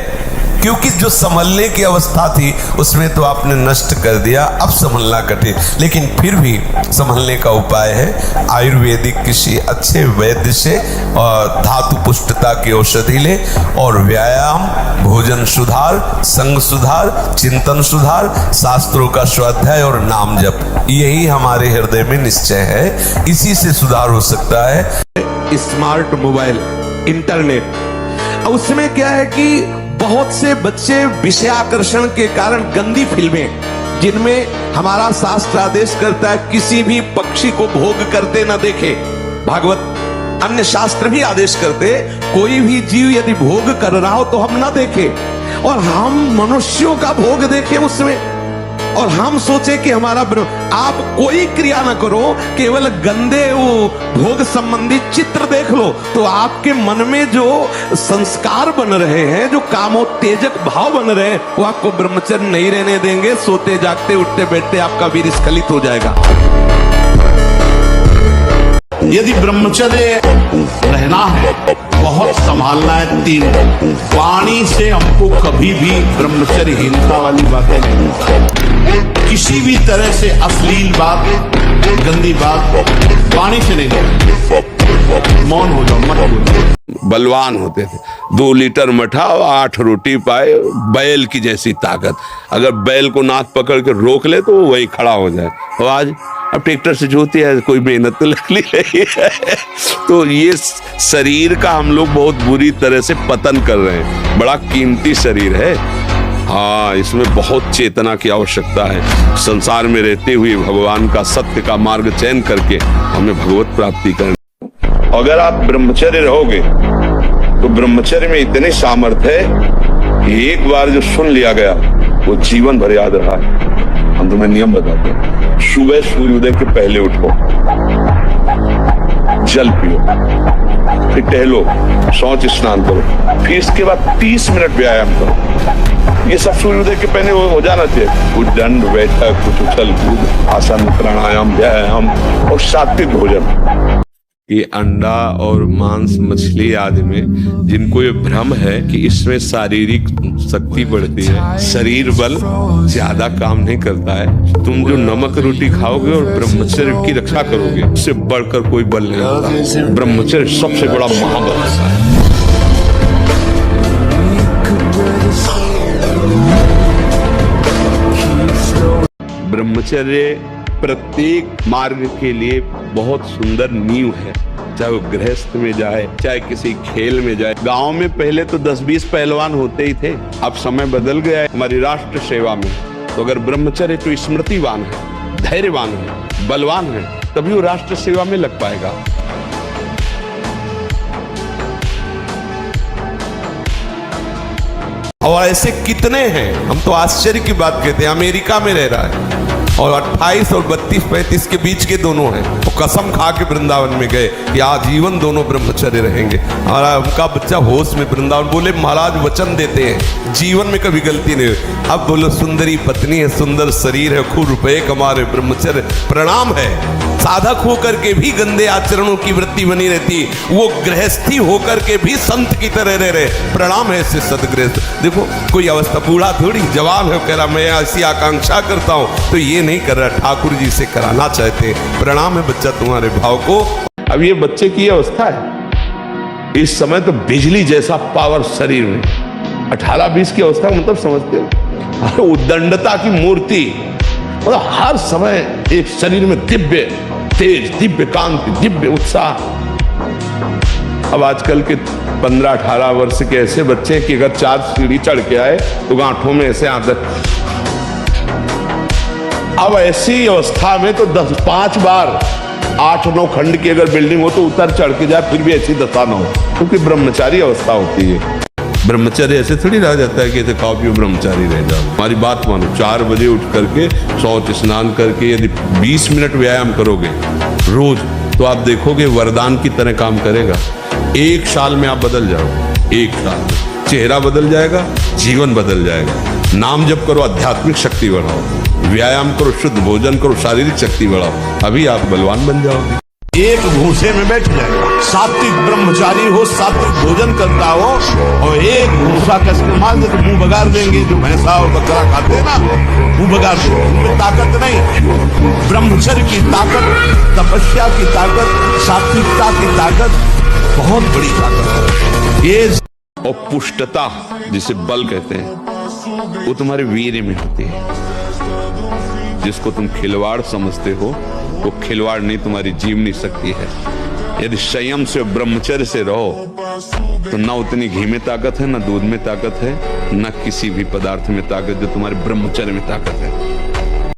A: क्योंकि जो संभलने की अवस्था थी उसमें तो आपने नष्ट कर दिया। अब संभलना कठिन, लेकिन फिर भी संभलने का उपाय है। आयुर्वेदिक किसी अच्छे वैद्य से और धातु पुष्टता की औषधि ले, और व्यायाम, भोजन सुधार, संग सुधार, चिंतन सुधार, शास्त्रों का स्वाध्याय और नाम जप, यही हमारे हृदय में निश्चय है। इसी से सुधार हो सकता है। स्मार्ट मोबाइल, इंटरनेट, उसमें क्या है कि बहुत से बच्चे विषय आकर्षण के कारण गंदी फिल्में, जिनमें हमारा शास्त्र आदेश करता है किसी भी पक्षी को भोग करते न देखे। भागवत अन्य शास्त्र भी आदेश करते कोई भी जीव यदि भोग कर रहा हो तो हम न देखें, और हम मनुष्यों का भोग देखें उसमें, और हम सोचे कि हमारा आप कोई क्रिया ना करो, केवल गंदे वो भोग संबंधी चित्र देख लो, तो आपके मन में जो संस्कार बन रहे हैं, जो कामोत्तेजक भाव बन रहे हैं, वो आपको ब्रह्मचर्य नहीं रहने देंगे। सोते जागते उठते बैठते आपका वीर स्खलित हो जाएगा।
C: यदि ब्रह्मचर्य रहना है, बहुत संभालना है। 3, वाणी से हमको कभी भी ब्रह्मचर्यहीनता वाली बातें नहीं, किसी भी तरह से अश्लील बात, गंदी बात वाणी से नहीं। मौन हो जाओ, मत बोलो।
B: बलवान होते थे, 2 लीटर मठा और 8 रोटी पाए, बैल की जैसी ताकत। अगर बैल को नाथ पकड़ के रोक ले तो वही खड़ा हो जाए। और आज अब ट्रैक्टर से जोती है, कोई मेहनत तो लगनी नहीं है। तो ये शरीर का हम लोग बहुत बुरी तरह से पतन कर रहे हैं। बड़ा कीमती शरीर है, हाँ, इसमें बहुत चेतना की आवश्यकता है। संसार में रहते हुए भगवान का सत्य का मार्ग चयन करके हमें भगवत प्राप्ति करनी। अगर आप ब्रह्मचर्य रहोगे तो ब्रह्मचर्य में इतनी सामर्थ्य है कि एक बार जो सुन लिया गया वो जीवन भर याद रहा है। हम तुम्हें नियम बताते हैं, सुबह सूर्योदय के पहले उठो, जल पियो, फिर टहलो, शौच स्नान करो, फिर इसके बाद 30 मिनट व्यायाम करो। ये सब सूर्योदय के पहले हो जाना चाहिए। कुछ दंड बैठक, कुछ उछल कूद, आसन, प्राणायाम, व्यायाम और सात्विक भोजन। ये अंडा और मांस, मछली आदि में जिनको ये भ्रम है कि इसमें शारीरिक शक्ति बढ़ती है, शरीर बल ज्यादा काम नहीं करता है। तुम जो नमक रोटी खाओगे और ब्रह्मचर्य की रक्षा करोगे, उससे बढ़कर कोई बल नहीं होता। ब्रह्मचर्य सबसे बड़ा महाबल होता है। ब्रह्मचर्य प्रत्येक मार्ग के लिए बहुत सुंदर नींव है, चाहे वो गृहस्थ में जाए, चाहे किसी खेल में जाए। गांव में पहले तो 10-20 पहलवान होते ही थे, अब समय बदल गया है हमारी राष्ट्र सेवा में। तो अगर ब्रह्मचर्य तो स्मृतिवान है, धैर्यवान है, बलवान है, तभी वो राष्ट्र सेवा में लग पाएगा।
A: और ऐसे कितने हैं, हम तो आश्चर्य की बात कहते हैं। अमेरिका में रह रहा है और 28 और 32-35 के बीच के दोनों हैं, वो कसम खा के वृंदावन में गए कि आजीवन दोनों ब्रह्मचर्य रहेंगे। और उनका बच्चा होश में वृंदावन, बोले महाराज वचन देते हैं जीवन में कभी गलती नहीं हुई। अब बोलो सुंदरी पत्नी है, सुंदर शरीर है, खूब रुपए कमा रहे, ब्रह्मचर्य प्रणाम है। साधक होकर के भी गंदे आचरणों की वृत्ति बनी रहती, वो गृहस्थी होकर के भी संत की तरह रह रहे। प्रणाम है ऐसे सदगृहस्थ। देखो कोई अवस्था, बूढ़ा थोड़ी जवान है, कह रहा मैं ऐसी आकांक्षा करता हूं, तो ये नहीं कर रहा, ठाकुर जी से कराना चाहते। प्रणाम है बच्चा तुम्हारे भाव को।
D: अब ये बच्चे की अवस्था है, इस समय तो बिजली जैसा पावर शरीर में, 18-20 की अवस्था मतलब समझते हो, उद्दंडता की मूर्ति, मतलब हर समय एक शरीर में दिव्य तेज, दिव्य कांति, दिव्य उत्साह। अब आजकल के 15-18 वर्ष के ऐसे बच्चे कि अगर 4 सीढ़ी चढ़ के आए तो गांठों में ऐसे आदत। अब ऐसी अवस्था में तो 5 बार 8-9 खंड की अगर बिल्डिंग हो तो उतर चढ़ के जाए फिर भी ऐसी दशा न हो, क्योंकि ब्रह्मचारी अवस्था होती है। ब्रह्मचर्य ऐसे थोड़ी रह जाता है कि ऐसे खाओ पियो ब्रह्मचारी रह जाओ। हमारी बात मानो, 4 बजे उठ करके शौच स्नान करके यदि 20 मिनट व्यायाम करोगे रोज, तो आप देखोगे वरदान की तरह काम करेगा। 1 साल में आप बदल जाओगे, 1 साल में चेहरा बदल जाएगा, जीवन बदल जाएगा। नाम जप करो, आध्यात्मिक शक्ति बढ़ाओ, व्यायाम करो, शुद्ध भोजन करो, शारीरिक शक्ति बढ़ाओ, अभी आप बलवान बन जाओगे।
C: एक भूसे में बैठ जाए, सात्विक ब्रह्मचारी हो, सात्विक भोजन करता हो, और एक भूसा का इस्तेमाल तो मुंह बगाड़ देंगे। जो भैंसा और बकरा खाते हैं ना, मुंह बगाड़ देंगे, उनमें ताकत नहीं। ब्रह्मचर्य की ताकत, तपस्या की ताकत, सात्विकता की ताकत बहुत बड़ी ताकत है। ये
B: और पुष्टता जिसे बल कहते हैं, वो तुम्हारे वीर्य में होती है। जिसको तुम खिलवाड़ समझते हो, वो खिलवाड़ नहीं, तुम्हारी जीवनी शक्ति है। यदि संयम से, ब्रह्मचर्य से रहो, तो ना उतनी घी में ताकत है, ना दूध में ताकत है, ना किसी भी पदार्थ में ताकत, जो तुम्हारे ब्रह्मचर्य में ताकत है।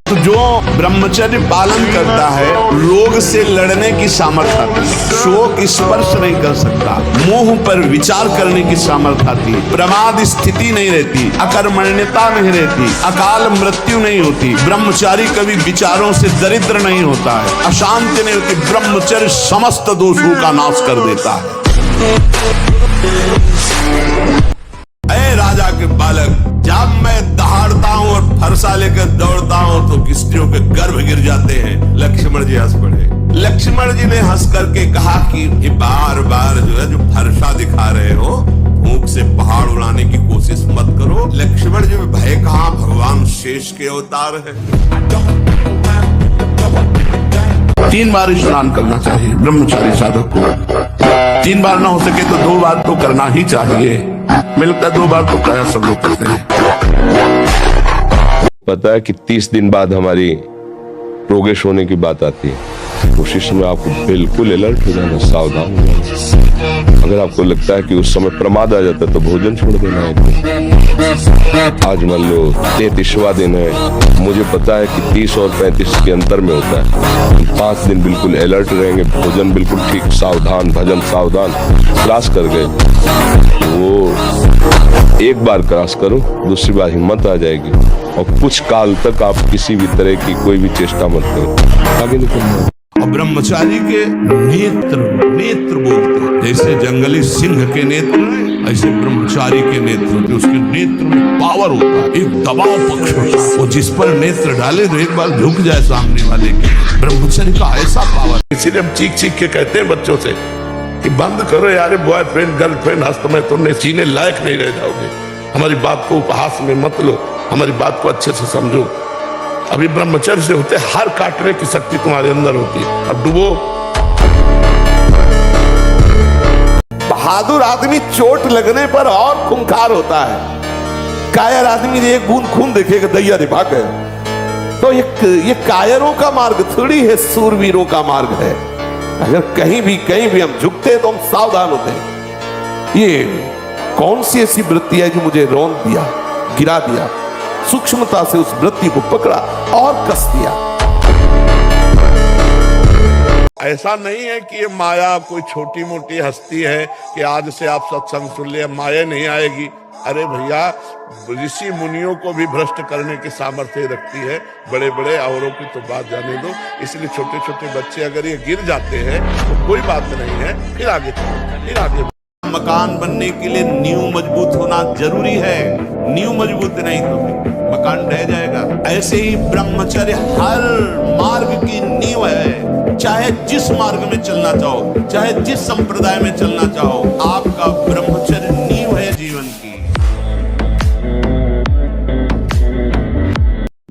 C: तो जो ब्रह्मचर्य पालन करता है, रोग से लड़ने की सामर्थ्य आती है, शोक स्पर्श नहीं कर सकता, मोह पर विचार करने की सामर्थ्य आती है, प्रमाद स्थिति नहीं रहती, अकर्मण्यता नहीं रहती, अकाल मृत्यु नहीं होती। ब्रह्मचारी कभी विचारों से दरिद्र नहीं होता है, अशांति नहीं होती। ब्रह्मचर्य समस्त दोषों का नाश कर देता है। ऐ राजा के बालक, जब मैं दहाड़ता हूँ और फरसा लेकर दौड़ता हूँ तो किस्तियों के गर्भ गिर जाते हैं। लक्ष्मण जी हंस पड़े। लक्ष्मण जी ने हंस करके कहा कि ये बार बार जो है जो फरसा दिखा रहे हो, भूख से पहाड़ उड़ाने की कोशिश मत करो। लक्ष्मण जी में भय कहाँ, भगवान शेष के अवतार है।
D: 3 बार स्नान करना चाहिए ब्रह्मचारी साधक को। 3 बार ना हो सके तो 2 बार तो करना ही चाहिए। मिलता है 2 बार तो प्राय सब लोग करते हैं।
B: पता है कि 30 दिन बाद हमारी प्रोग्रेस होने की बात आती है। उसी समय आपको बिल्कुल अलर्ट हो जाना, सावधान हो जाना। अगर आपको लगता है कि उस समय प्रमाद आ जाता है तो भोजन छोड़ देना है। आज मान लो 33वां दिन है, मुझे पता है कि 30 और 35 के अंतर में होता है। हम 5 दिन बिल्कुल अलर्ट रहेंगे, भोजन बिल्कुल ठीक, सावधान, भजन सावधान। क्रॉस कर गए, वो एक बार क्रॉस करो, दूसरी बार हिम्मत आ जाएगी, और कुछ काल तक आप किसी भी तरह की कोई भी चेष्टा मत करो, आगे निकलना।
C: और ब्रह्मचारी के नेत्र बोलते हैं, जैसे जंगली सिंह के नेत्र, ऐसे ब्रह्मचारी के नेत्र होते। उसके नेत्र में पावर होता है, एक दबाव पक्ष होता है, और जिस पर नेत्र डाले तो एक बार झुक जाए सामने वाले के। ब्रह्मचर्य का ऐसा पावर।
D: इसीलिए हम चीख चीख के कहते हैं बच्चों से कि बंद करो यार, बॉयफ्रेंड गर्लफ्रेंड हस्त में तुमने जीने लायक नहीं रह जाओगे। हमारी बात को उपहास में मत लो, हमारी बात को अच्छे से समझो। अभी ब्रह्मचर्य से होते हर काटने की शक्ति तुम्हारे अंदर होती है। अब डूबो।
C: बहादुर आदमी चोट लगने पर और खूंखार होता है। कायर आदमी एक बूंद खून देखेगा दैया रे भाग गए। तो ये कायरों का मार्ग थोड़ी है, सूरवीरों का मार्ग है। अगर कहीं भी हम झुकते हैं तो हम सावधान होते हैं। ये कौन सी ऐसी वृत्ति है जो मुझे रौंद दिया, गिरा दिया। सूक्ष्मता से उस वृत्ति को पकड़ा और कस दिया।
D: ऐसा नहीं है कि ये माया कोई छोटी मोटी हस्ती है कि आज से आप सत्संग सुन लिया माया नहीं आएगी। अरे भैया, ऋषि मुनियों को भी भ्रष्ट करने की सामर्थ्य रखती है, बड़े बड़े औरों की तो बात जाने दो। इसलिए छोटे छोटे बच्चे अगर ये गिर जाते हैं तो कोई बात नहीं है, फिर आगे
C: मकान बनने के लिए नींव मजबूत होना जरूरी है। नींव मजबूत नहीं तो मकान ढह जाएगा। ऐसे ही ब्रह्मचर्य हर मार्ग की नींव है। चाहे जिस मार्ग में चलना चाहो, चाहे जिस संप्रदाय में चलना चाहो, आपका ब्रह्मचर्य नींव है जीवन की।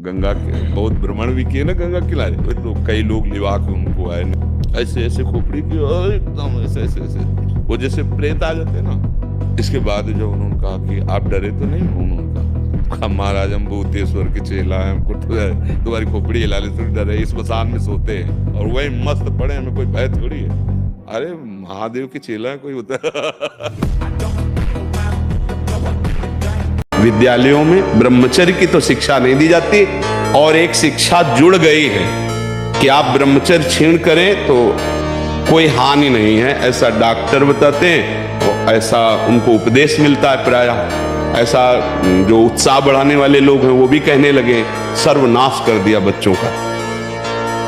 B: गंगा के बहुत भ्रमण भी किए ना गंगा किनारे, तो कई लोग लिवा के उनको आए ऐसे ऐसे खोपड़ी की और एकदम ऐसे ऐसे ऐसे वो जैसे प्रेत आ जाते ना। इसके बाद जब उन्होंने कहा कि आप डरे तो नहीं हो, उन्होंने कहा महाराज हम भूतेश्वर के चेला हैं, हमको तुम्हारी खोपड़ी हिला ले तो डरे, इस मसान में सोते हैं और वही मस्त पड़े, हमें कोई भय थोड़ी है। अरे महादेव के चेला है कोई होता विद्यालयों में ब्रह्मचर्य की तो शिक्षा नहीं दी जाती और एक शिक्षा जुड़ गई है कि आप ब्रह्मचर्य छीण करें तो कोई हानि नहीं है, ऐसा डॉक्टर बताते हैं, तो ऐसा उनको उपदेश मिलता है प्रायः। ऐसा जो उत्साह बढ़ाने वाले लोग हैं वो भी कहने लगे सर्वनाश कर दिया बच्चों का।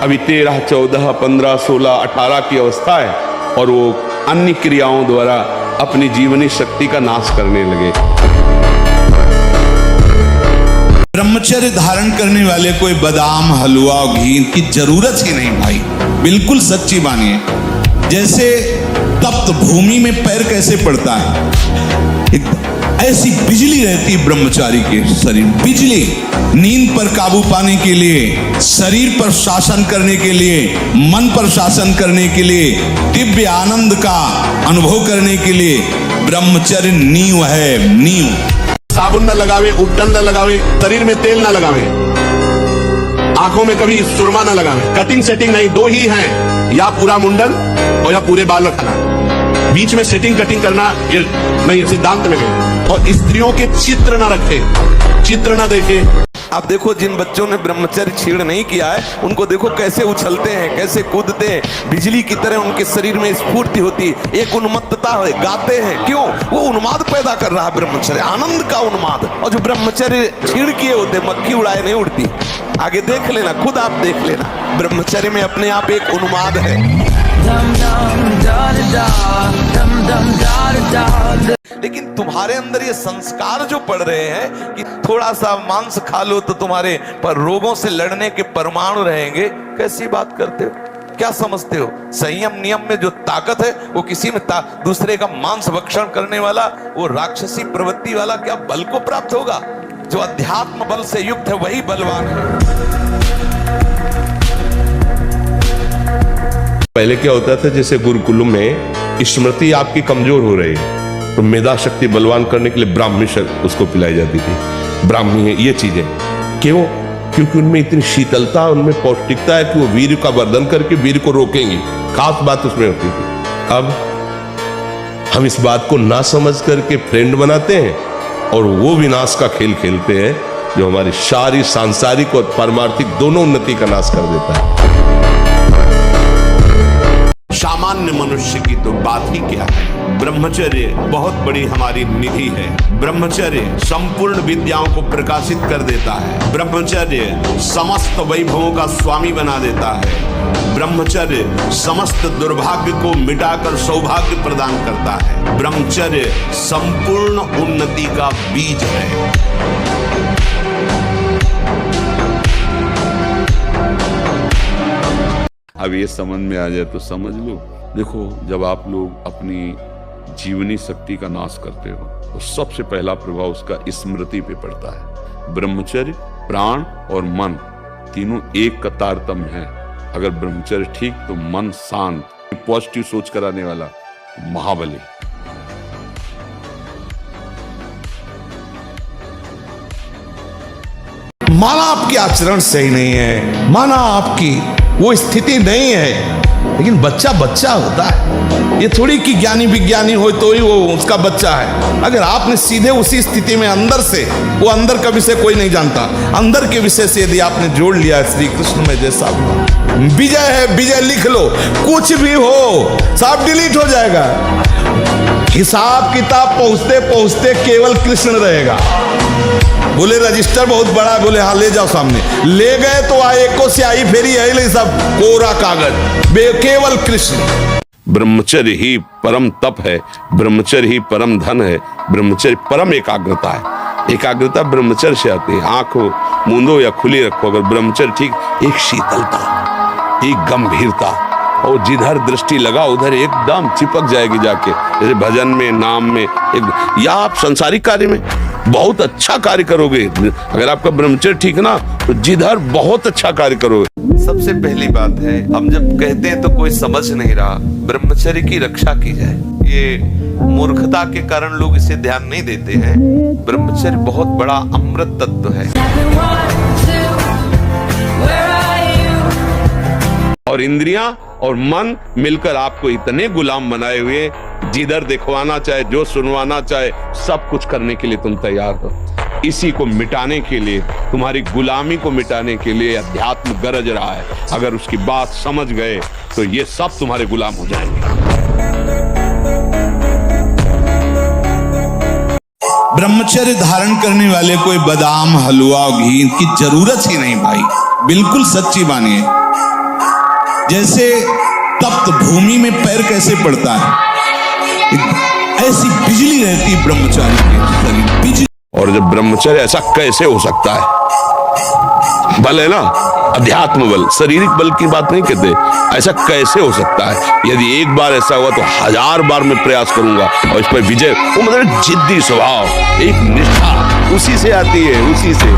B: अभी 13, 14, 15, 16, 18 की अवस्था है और वो अन्य क्रियाओं द्वारा अपनी जीवनी शक्ति का नाश करने लगे।
C: ब्रह्मचर्य धारण करने वाले कोई बादाम हलवा और घी की जरूरत ही नहीं भाई, बिल्कुल सच्ची मानिए। जैसे तप्त भूमि में पैर कैसे पड़ता है, ऐसी बिजली रहती है ब्रह्मचारी के शरीर। बिजली नींद पर काबू पाने के लिए, शरीर पर शासन करने के लिए, मन पर शासन करने के लिए, दिव्य आनंद का अनुभव करने के लिए ब्रह्मचर्य नींव है, नींव।
D: साबुन न लगावे, उपटन न लगावे, शरीर में तेल न लगावे, आंखों में कभी सुरमा न लगावे, कटिंग सेटिंग नहीं, दो ही हैं, या पूरा मुंडन और या पूरे बाल रखना। बीच में सेटिंग कटिंग करना ये नहीं, सिद्धांत में नहीं। और स्त्रियों के चित्र न रखे, चित्र न देखे।
A: आप देखो जिन बच्चों ने ब्रह्मचर्य छीण नहीं किया है उनको देखो कैसे उछलते हैं, कैसे कूदते हैं, बिजली की तरह उनके शरीर में स्फूर्ति होती है, एक उन्मत्तता है, गाते हैं। क्यों? वो उन्माद पैदा कर रहा है ब्रह्मचर्य, आनंद का उन्माद। और जो ब्रह्मचर्य छीण किए होते मक्खी उड़ाए नहीं उड़ती। आगे देख लेना, खुद आप देख लेना, ब्रह्मचर्य में अपने आप एक उन्माद है। लेकिन तुम्हारे अंदर ये संस्कार जो पड़ रहे हैं कि थोड़ा सा मांस खा लो तो तुम्हारे पर रोगों से लड़ने के परमाणु रहेंगे, कैसी बात करते हो? क्या समझते हो? संयम नियम में जो ताकत है वो किसी में दूसरे का मांस भक्षण करने वाला, वो राक्षसी प्रवृत्ति वाला क्या बल को प्राप्त होगा? जो अध्यात्म बल से युक्त है वही बलवान है।
B: पहले क्या होता था, जैसे गुरुकुल में स्मृति आपकी कमजोर हो रही है तो मेधा शक्ति बलवान करने के लिए ब्राह्मी उसको पिलाई जाती थी। ब्राह्मी है ये चीजें क्यों? क्योंकि उनमें इतनी शीतलता, उनमें पौष्टिकता है कि वो वीर का वर्धन करके वीर को रोकेंगी। खास बात उसमें होती थी। अब हम इस बात को ना समझ करके फ्रेंड बनाते हैं और वो विनाश का खेल खेलते हैं जो हमारी शारीरिक, सांसारिक और पारमार्थिक दोनों उन्नति का नाश कर देता है।
C: सामान्य मनुष्य की तो बात ही क्या है। ब्रह्मचर्य बहुत बड़ी हमारी निधि है। ब्रह्मचर्य संपूर्ण विद्याओं को प्रकाशित कर देता है। ब्रह्मचर्य समस्त वैभवों का स्वामी बना देता है। ब्रह्मचर्य समस्त दुर्भाग्य को मिटाकर सौभाग्य प्रदान करता है। ब्रह्मचर्य संपूर्ण उन्नति का बीज है।
B: अब ये समझ में आ जाए तो समझ लो। देखो, जब आप लोग अपनी जीवनी शक्ति का नाश करते हो तो सबसे पहला प्रभाव उसका स्मृति पे पड़ता है। ब्रह्मचर्य, प्राण और मन तीनों एक का तारतम्य है। अगर ब्रह्मचर्य ठीक तो मन शांत, पॉजिटिव सोच कराने वाला महाबली।
F: माना आपकी आचरण सही नहीं है, माना आपकी वो स्थिति नहीं है, लेकिन बच्चा बच्चा होता है। ये थोड़ी कि ज्ञानी विज्ञानी हो तो ही वो उसका बच्चा है। अगर आपने सीधे उसी स्थिति में अंदर से, वो अंदर का विषय कोई नहीं जानता, अंदर के विषय से यदि आपने जोड़ लिया श्री कृष्ण में, जैसा विजय है, विजय लिख लो, कुछ भी हो सब डिलीट हो जाएगा। हिसाब किताब पहुंचते पहुंचते केवल कृष्ण रहेगा। बोले रजिस्टर बहुत बड़ा है, बोले हाँ ले जाओ सामने। ले गए तो आए को स्याही फेरी है, ले सब कोरा कागज, केवल कृष्ण।
B: ब्रह्मचर्य ही परम तप है, ब्रह्मचर्य ही परम धन है, ब्रह्मचर्य परम एकाग्रता है। एकाग्रता ब्रह्मचर्य से आती है। आंखों मूंदो या खुली रखो, अगर ब्रह्मचर्य ठीक, एक शीतलता, एक गंभीरता, और जिधर दृष्टि लगा उधर एकदम चिपक जाएगी जाके, जैसे भजन में, नाम में, या आप संसारिक कार्य में बहुत अच्छा कार्य करोगे। अगर आपका ब्रह्मचर्य ठीक है ना तो जिधर बहुत अच्छा कार्य करोगे।
A: सबसे पहली बात है, हम जब कहते हैं तो कोई समझ नहीं रहा, ब्रह्मचर्य की रक्षा की जाए। ये मूर्खता के कारण लोग इसे ध्यान नहीं देते हैं। ब्रह्मचर्य बहुत बड़ा अमृत तत्व है।
B: और इंद्रियां और मन मिलकर आपको इतने गुलाम बनाए हुए, जिधर दिखवाना चाहे, जो सुनवाना चाहे, सब कुछ करने के लिए तुम तैयार हो। इसी को मिटाने के लिए, तुम्हारी गुलामी को मिटाने के लिए अध्यात्म गरज रहा है। अगर उसकी बात समझ गए तो ये सब तुम्हारे गुलाम हो जाएंगे।
F: ब्रह्मचर्य धारण करने वाले कोई बादाम, हलवा, घी की जरूरत ही नहीं भाई, बिल्कुल सच्ची मानिए। जैसे तप्त भूमि में पैर कैसे पड़ता है, ऐसी बिजली रहती ब्रह्मचारी के शरीर, बिजली।
B: और जब ब्रह्मचर्य ऐसा कैसे हो सकता है, बल है ना, अध्यात्म बल, शारीरिक बल की बात नहीं कहते, ऐसा कैसे हो सकता है? यदि एक बार ऐसा हुआ तो 1000 बार मैं प्रयास करूंगा और इस पर विजय। वो मतलब जिद्दी स्वभाव, एक निष्ठा उसी से आती है, उसी से।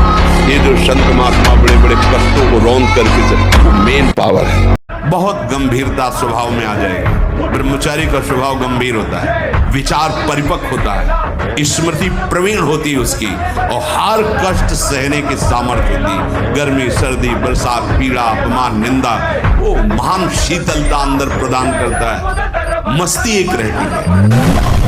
B: ये जो संत महात्मा बड़े बड़े कष्टों को रौंद करके चलते, वो मेन पावर है।
C: बहुत गंभीरता स्वभाव में आ जाएगी। ब्रह्मचारी का स्वभाव गंभीर होता है, विचार परिपक्व होता है, स्मृति प्रवीण होती है उसकी, और हर कष्ट सहने की सामर्थ्य होती है। गर्मी, सर्दी, बरसात, पीड़ा, अपमान, निंदा, वो महान शीतलता अंदर प्रदान करता है। मस्ती एक रहती है।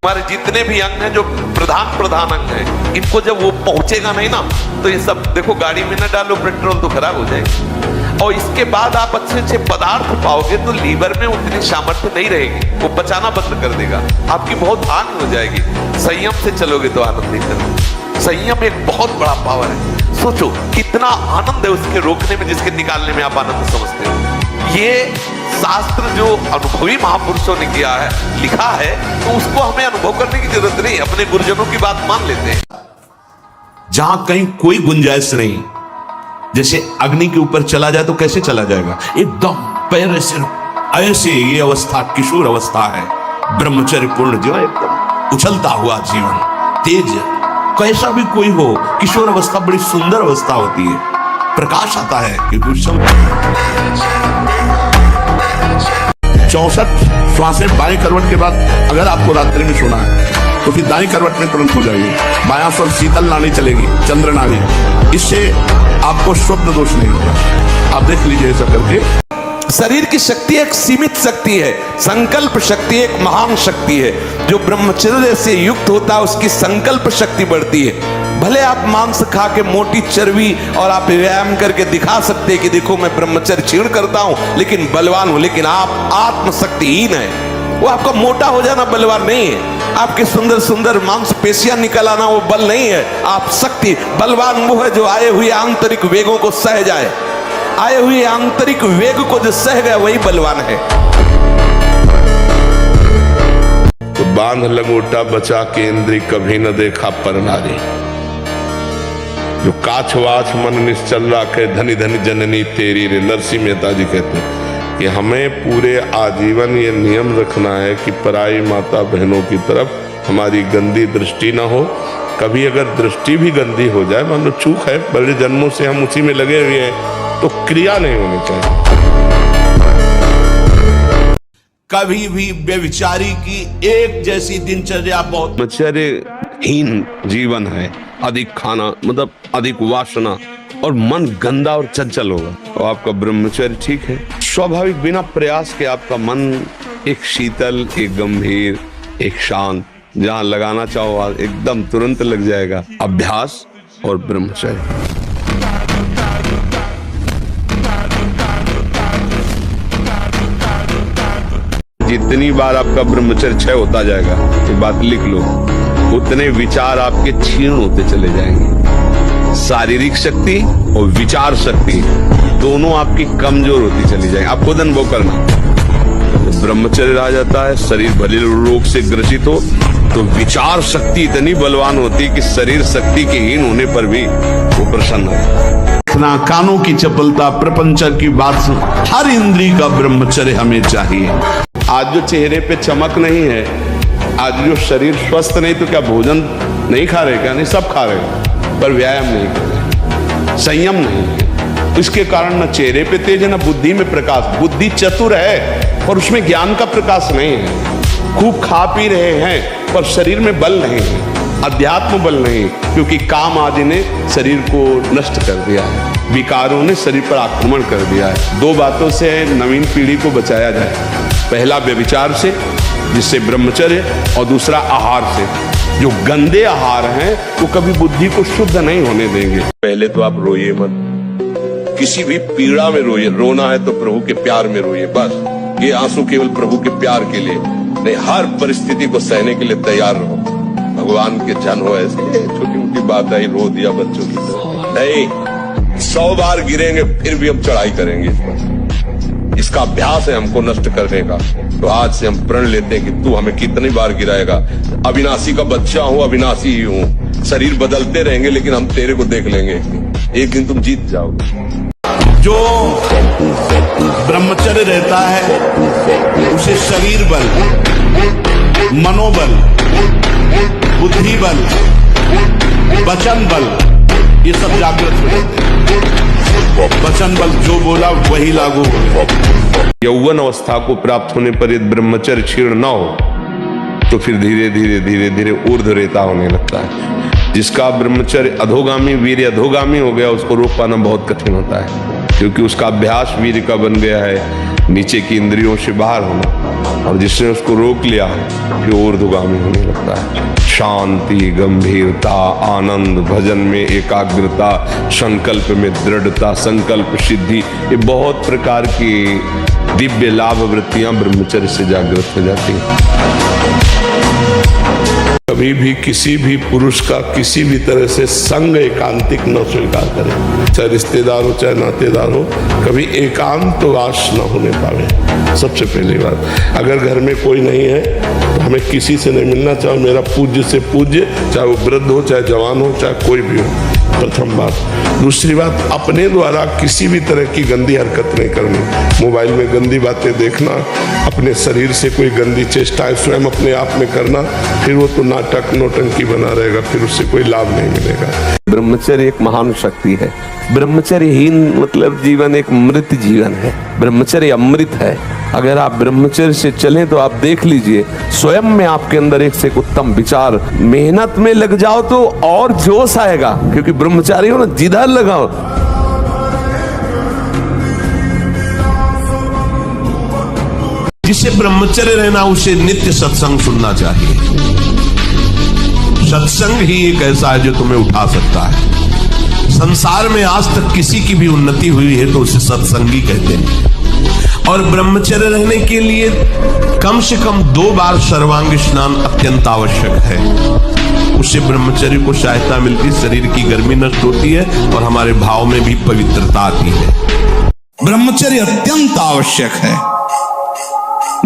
A: हमारे जितने भी अंग हैं, जो प्रधान अंग हैं, इनको जब वो पहुंचेगा नहीं ना, तो ये सब देखो, गाड़ी में ना डालो पेट्रोल तो खराब हो जाएगी। और इसके बाद आप अच्छे पदार्थ पाओगे तो लीवर में उतनी सामर्थ्य नहीं रहेगी, वो पचाना बंद कर देगा, आपकी बहुत हानि हो जाएगी। संयम से चलोगे तो आनंद नहीं चलोगे। संयम एक बहुत बड़ा पावर है। सोचो कितना आनंद है उसके रोकने में, जिसके निकालने में आप आनंद समझते हो। ये शास्त्र जो अनुभवी महापुरुषों ने किया है, लिखा है, तो उसको हमें अनुभव करने की जरूरत नहीं, अपने गुरुजनों की बात मान लेते हैं।
C: जहां कहीं कोई गुंजाइश नहीं, जैसे अग्नि के ऊपर चला जाए तो कैसे चला जाएगा, एकदम पैर ऐसे ये अवस्था किशोर अवस्था है। ब्रह्मचर्य पूर्ण जीवन, एकदम उछलता हुआ जीवन, तेज, कैसा भी कोई हो, किशोर अवस्था बड़ी सुंदर अवस्था होती है। प्रकाश आता है कि 64 श्वासें बाएं करवट के बाद अगर आपको रात्रि में सोना है तो फिर दाएं करवट में तुरंत हो जाएगी। बायां स्वर शीतल नाड़ी चलेगी, चंद्र नाड़ी, इससे आपको स्वप्न दोष नहीं होगा। आप देख लीजिए ऐसा करके।
A: शरीर की शक्ति एक सीमित शक्ति है, संकल्प शक्ति एक महान शक्ति है। जो ब्रह्मचर्य से युक्त होता है उसकी संकल्प शक्ति बढ़ती है। भले आप मांस खा के मोटी चर्बी और आप व्यायाम करके दिखा सकते हैं कि देखो मैं ब्रह्मचर्य क्षीण करता हूं लेकिन बलवान हूं, लेकिन आप आत्मशक्तिहीन है। वो आपका मोटा हो जाना बलवान नहीं है, आपके सुंदर सुंदर मांसपेशियां निकल आना वो बल नहीं है। आप शक्ति, बलवान वो है जो आए हुए आंतरिक वेगों को सह जाए। आए हुए आंतरिक वेग को जो सह गया वही बलवान है।
D: तो बांध लंगोटा बचा के इंद्री कभी न देखा पर नारी, जो काछ वाछ मन निश्चल राखे धनी धनी जननी तेरी रे। नरसिंह मेहता जी कहते हैं कि हमें पूरे आजीवन ये नियम रखना है कि पराई माता बहनों की तरफ हमारी गंदी दृष्टि ना हो। कभी अगर दृष्टि भी गंदी हो जाए, मान लो चूक है, बड़े जन्मों से हम उसी में लगे हुए हैं, तो क्रिया नहीं होनी चाहिए।
C: कभी भी व्यभिचारी की एक जैसी दिनचर्या बहुत
B: ब्रह्मचर्यहीन जीवन है। अधिक खाना मतलब अधिक वासना, और मन गंदा और चंचल होगा। तो आपका ब्रह्मचर्य ठीक है, स्वाभाविक बिना प्रयास के आपका मन एक शीतल, एक गंभीर, एक शांत, जहां लगाना चाहो एकदम तुरंत लग जाएगा। अभ्यास और ब्रह्मचर्य। जितनी बार आपका ब्रह्मचर्य क्षय होता जाएगा, ये बात लिख लो, उतने विचार आपके क्षीण होते चले जाएंगे। शारीरिक शक्ति और विचार शक्ति दोनों आपकी कमजोर होती चली जाएगी। आप खुद अनुभव करना, जब ब्रह्मचर्य रह जाता है, शरीर भले रोग से ग्रसित हो तो विचार शक्ति इतनी बलवान होती है कि शरीर शक्ति के हीन होने पर भी वो प्रसन्न होता है।
C: इतना कानों की चपलता, प्रपंच की बात सुन, हर इंद्रिय का ब्रह्मचर्य हमें चाहिए।
B: आज जो चेहरे पे चमक नहीं है, आज जो शरीर स्वस्थ नहीं, तो क्या भोजन नहीं खा रहे? क्या नहीं, सब खा रहे, पर व्यायाम नहीं कर रहे, संयम नहीं है। इसके कारण न चेहरे पे तेज है, न बुद्धि में प्रकाश। बुद्धि चतुर है और उसमें ज्ञान का प्रकाश नहीं है। खूब खा पी रहे हैं पर शरीर में बल नहीं है, अध्यात्म बल नहीं, क्योंकि काम आदि ने शरीर को नष्ट कर दिया है, विकारों ने शरीर पर आक्रमण कर दिया है। दो बातों से नवीन पीढ़ी को बचाया जाए, पहला व्यभिचार से जिससे ब्रह्मचर्य, और दूसरा आहार से। जो गंदे आहार हैं वो कभी बुद्धि को शुद्ध नहीं होने देंगे। पहले तो आप रोइए मत, किसी भी पीड़ा में रोइए। रोना है तो प्रभु के प्यार में रोइए, बस। ये आंसू केवल प्रभु के प्यार के लिए नहीं, हर परिस्थिति को सहने के लिए तैयार रहो। भगवान के जन हो, ऐसे छोटी मोटी बात है, रो दिया बच्चों की तरह नहीं। 100 बार गिरेंगे फिर भी हम चढ़ाई करेंगे इस पर। इसका अभ्यास है हमको नष्ट करने का। तो आज से हम प्रण लेते हैं कि तू हमें कितनी बार गिराएगा। अविनाशी का बच्चा हूं, अविनाशी ही हूं। शरीर बदलते रहेंगे लेकिन हम तेरे को देख लेंगे। एक दिन तुम जीत जाओगे।
C: जो ब्रह्मचर्य रहता है उसे शरीर बल, मनोबल, बुद्धि बल, वचन बल, ये सब जागृत हो जाते हैं। वचन बल जो बोला वही लागू हो।
B: यौवन अवस्था को प्राप्त होने पर यदि ब्रह्मचर्य क्षीण न हो तो फिर धीरे धीरे धीरे धीरे ऊर्ध्वरेता होने लगता है। जिसका ब्रह्मचर्य अधोगामी, वीर्य अधोगामी हो गया, उसको रोक पाना बहुत कठिन होता है, क्योंकि उसका अभ्यास वीर्य का बन गया है नीचे की इंद्रियों से बाहर होना, और जिसने उसको रोक लिया फिर ऊर्ध्वगामी होने लगता है। शांति, गंभीरता, आनंद, भजन में एकाग्रता, संकल्प में दृढ़ता, संकल्प सिद्धि, ये बहुत प्रकार की दिव्य लाभ वृत्तियां ब्रह्मचर्य से जागृत हो जाती हैं।
D: कभी भी किसी भी पुरुष का किसी भी तरह से संग एकांतिक न स्वीकार करें, चाहे रिश्तेदार हो चाहे नातेदार हो, कभी एकांतवास न होने पावे। सबसे पहली बात, अगर घर में कोई नहीं है तो हमें किसी से नहीं मिलना, चाहे मेरा पूज्य से पूज्य, चाहे वो वृद्ध हो चाहे जवान हो चाहे कोई भी हो, प्रथम बात। दूसरी बात, अपने द्वारा किसी भी तरह की गंदी हरकत नहीं करनी। मोबाइल में गंदी बातें देखना, अपने शरीर से कोई गंदी चेष्टाएं स्वयं अपने आप में करना, फिर वो तो नाटक नौटंकी बना रहेगा, फिर उससे कोई लाभ नहीं मिलेगा।
A: ब्रह्मचर्य एक महान शक्ति है। ब्रह्मचर्यहीन मतलब जीवन एक मृत जीवन है। ब्रह्मचर्य अमृत है। अगर आप ब्रह्मचर्य से चलें तो आप देख लीजिए स्वयं में आपके अंदर एक से एक उत्तम विचार। मेहनत में लग जाओ तो और जोश आएगा, क्योंकि ब्रह्मचारी हो ना, जिधर लगाओ।
C: जिसे ब्रह्मचर्य रहना उसे नित्य सत्संग सुनना चाहिए। सत्संग ही एक ऐसा है जो तुम्हें उठा सकता है। संसार में आज तक किसी की भी उन्नति हुई है तो उसे सत्संगी कहते हैं। और ब्रह्मचर्य रहने के लिए कम से कम 2 बार सर्वांग स्नान अत्यंत आवश्यक है। उससे ब्रह्मचर्य को सहायता मिलती, शरीर की गर्मी नष्ट होती है और हमारे भाव में भी पवित्रता आती है।
F: ब्रह्मचर्य अत्यंत आवश्यक है।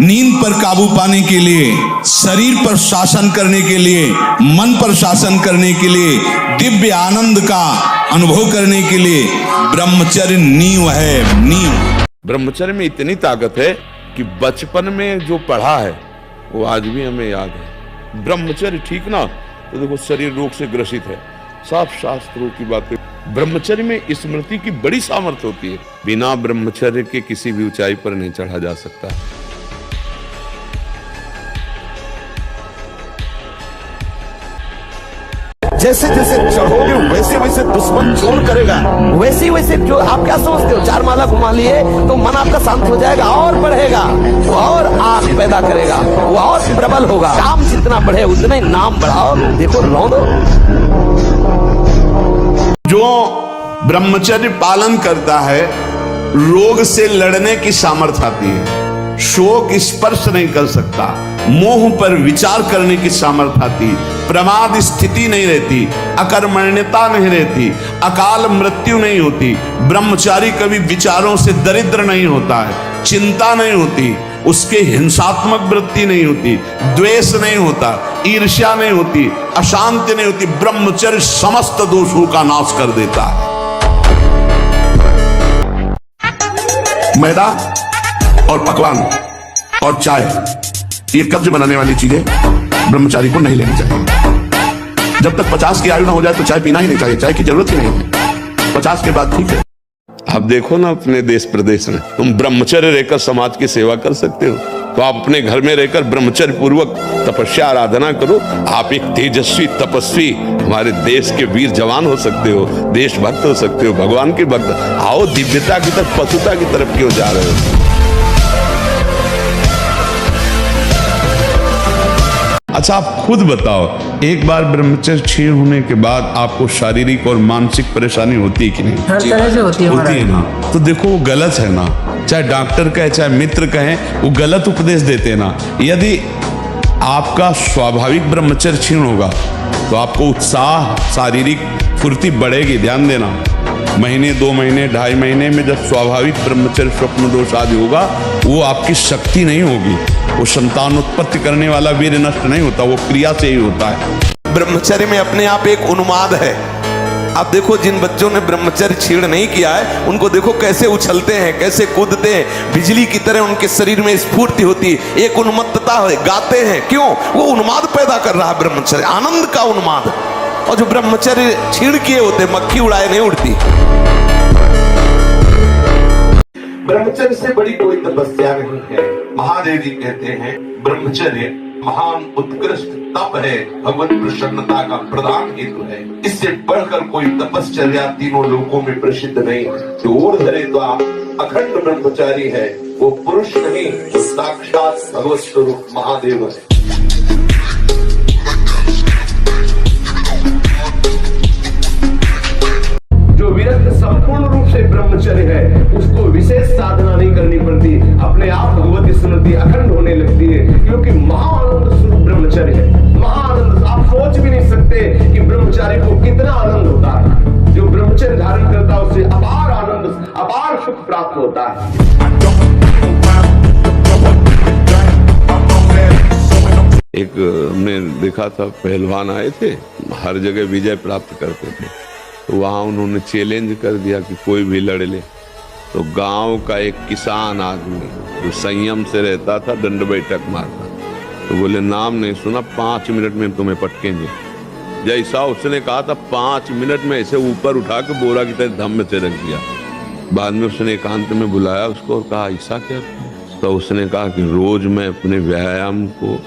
F: नींद पर काबू पाने के लिए, शरीर पर शासन करने के लिए, मन पर शासन करने के लिए, दिव्य आनंद का अनुभव करने के लिए ब्रह्मचर्य नींव है, नींव।
B: ब्रह्मचर्य में इतनी ताकत है कि बचपन में जो पढ़ा है वो आज भी हमें याद है। ब्रह्मचर्य ठीक ना, तो देखो शरीर रोग से ग्रसित है, साफ शास्त्रों की बातें। ब्रह्मचर्य में स्मृति की बड़ी सामर्थ्य होती है। बिना ब्रह्मचर्य के किसी भी ऊंचाई पर नहीं चढ़ा जा सकता।
G: जैसे जैसे चढ़ोगे वैसे वैसे दुश्मन जोर करेगा, वैसे वैसे जो आप क्या समझते हो, 4 माला घुमा लिए तो मन आपका शांत हो जाएगा और बढ़ेगा, वो और आग पैदा करेगा, वो और प्रबल होगा। काम जितना बढ़े उतना ही नाम बढ़ाओ। देखो रौंदो।
C: जो ब्रह्मचर्य पालन करता है रोग से लड़ने की सामर्थ्य आती है, शोक स्पर्श नहीं कर सकता, मोह पर विचार करने की सामर्थ्य आती, प्रमाद स्थिति नहीं रहती, अकर्मण्यता नहीं रहती, अकाल मृत्यु नहीं होती। ब्रह्मचारी कभी विचारों से दरिद्र नहीं होता है, चिंता नहीं होती, उसके हिंसात्मक वृत्ति नहीं होती, द्वेष नहीं होता, ईर्ष्या नहीं होती, अशांति नहीं होती। ब्रह्मचर्य समस्त दोषों का नाश कर देता है। मैदा और पकवान और चाय, ये कब्ज बनाने वाली चीजें ब्रह्मचारी को नहीं लेनी चाहिए। जब तक 50 की आयु ना हो जाए तो चाय पीना ही नहीं चाहिए, चाय की जरूरत ही नहीं है। 50 के बाद ठीक है।
B: आप देखो ना अपने देश प्रदेश में, तुम ब्रह्मचर्य रहकर समाज की सेवा कर सकते हो, तो आप अपने घर में रहकर ब्रह्मचर्य पूर्वक तपस्या आराधना करो। आप एक तेजस्वी तपस्वी हमारे देश के वीर जवान हो सकते हो, देशभक्त हो सकते हो, भगवान के भक्त। आओ, दिव्यता की तरफ, पशुता की तरफ क्यों जा रहे हो?
F: अच्छा, आप खुद बताओ, एक बार ब्रह्मचर्य क्षीण होने के बाद आपको शारीरिक और मानसिक परेशानी होती है कि नहीं?
H: हर तरह से होती है
F: ना। तो देखो, वो गलत है ना। चाहे डॉक्टर कहे चाहे मित्र कहें, वो गलत उपदेश देते हैं ना। यदि आपका स्वाभाविक ब्रह्मचर्य क्षीण होगा तो आपको उत्साह, शारीरिक फुर्ती बढ़ेगी। ध्यान देना, महीने, 2 महीने, 2.5 महीने में जब स्वाभाविक ब्रह्मचर्य स्वप्न दोष आदि होगा, वो आपकी शक्ति नहीं होगी। वो संतान उत्पत्ति करने वाला वीर नष्ट नहीं होता, वो क्रिया से ही होता है।
A: ब्रह्मचर्य में अपने आप एक उन्माद है। आप देखो, जिन बच्चों ने ब्रह्मचर्य क्षीण नहीं किया है, उनको देखो कैसे उछलते हैं, कैसे कूदते हैं, बिजली की तरह उनके शरीर में स्फूर्ति होती है, एक उन्मत्तता है, गाते हैं। क्यों? वो उन्माद पैदा कर रहा है ब्रह्मचर्य, आनंद का उन्माद। और जो ब्रह्मचर्य क्षीण किए होते, मक्खी उड़ाए नहीं उड़ती।
E: ब्रह्मचर्य से बड़ी कोई तपस्या नहीं है। महादेव जी कहते हैं ब्रह्मचर्य महान उत्कृष्ट तप है, भगवत प्रसन्नता का प्रदान हेतु है। इससे बढ़कर कोई तपश्चर्या तीनों लोकों में प्रसिद्ध नहीं है। जो ऊर्ध्व तो अखंड ब्रह्मचारी है, वो पुरुष नहीं, वो साक्षात भगवत स्वरूप महादेव है।
G: जो विरक्त संपूर्ण रूप से ब्रह्मचर्य है, उसको विशेष साधना नहीं करनी पड़ती, अपने आप भगवती स्मृति अखंड होने लगती है, क्योंकि महाआनंद स्वरूप ब्रह्मचर्य है। महाआनंद, आप सोच भी नहीं सकते कि ब्रह्मचारी को कितना आनंद होता है। जो ब्रह्मचर्य धारण करता है उससे अपार आनंद, अपार सुख प्राप्त होता है।
B: एक हमने देखा था, पहलवान आए थे, हर जगह विजय प्राप्त करते थे, तो वहाँ उन्होंने चैलेंज कर दिया कि कोई भी लड़ ले। तो गांव का एक किसान आदमी जो संयम से रहता था, दंड बैठक मारता, तो बोले नाम नहीं सुना, 5 मिनट में तुम्हें पटकेंगे। जैसा उसने कहा था, 5 मिनट में ऐसे ऊपर उठा के बोरा की तरह धम्म से रख दिया। बाद में उसने एकांत में बुलाया उसको और कहा, ऐसा क्या? तो उसने कहा कि रोज मैं अपने व्यायाम को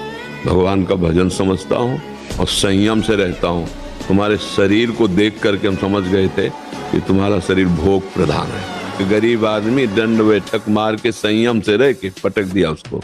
B: भगवान का भजन समझता हूँ और संयम से रहता हूँ। तुम्हारे शरीर को देख करके हम समझ गए थे कि तुम्हारा शरीर भोग प्रधान है। गरीब आदमी दंड बैठक मार के संयम से रह के पटक दिया उसको।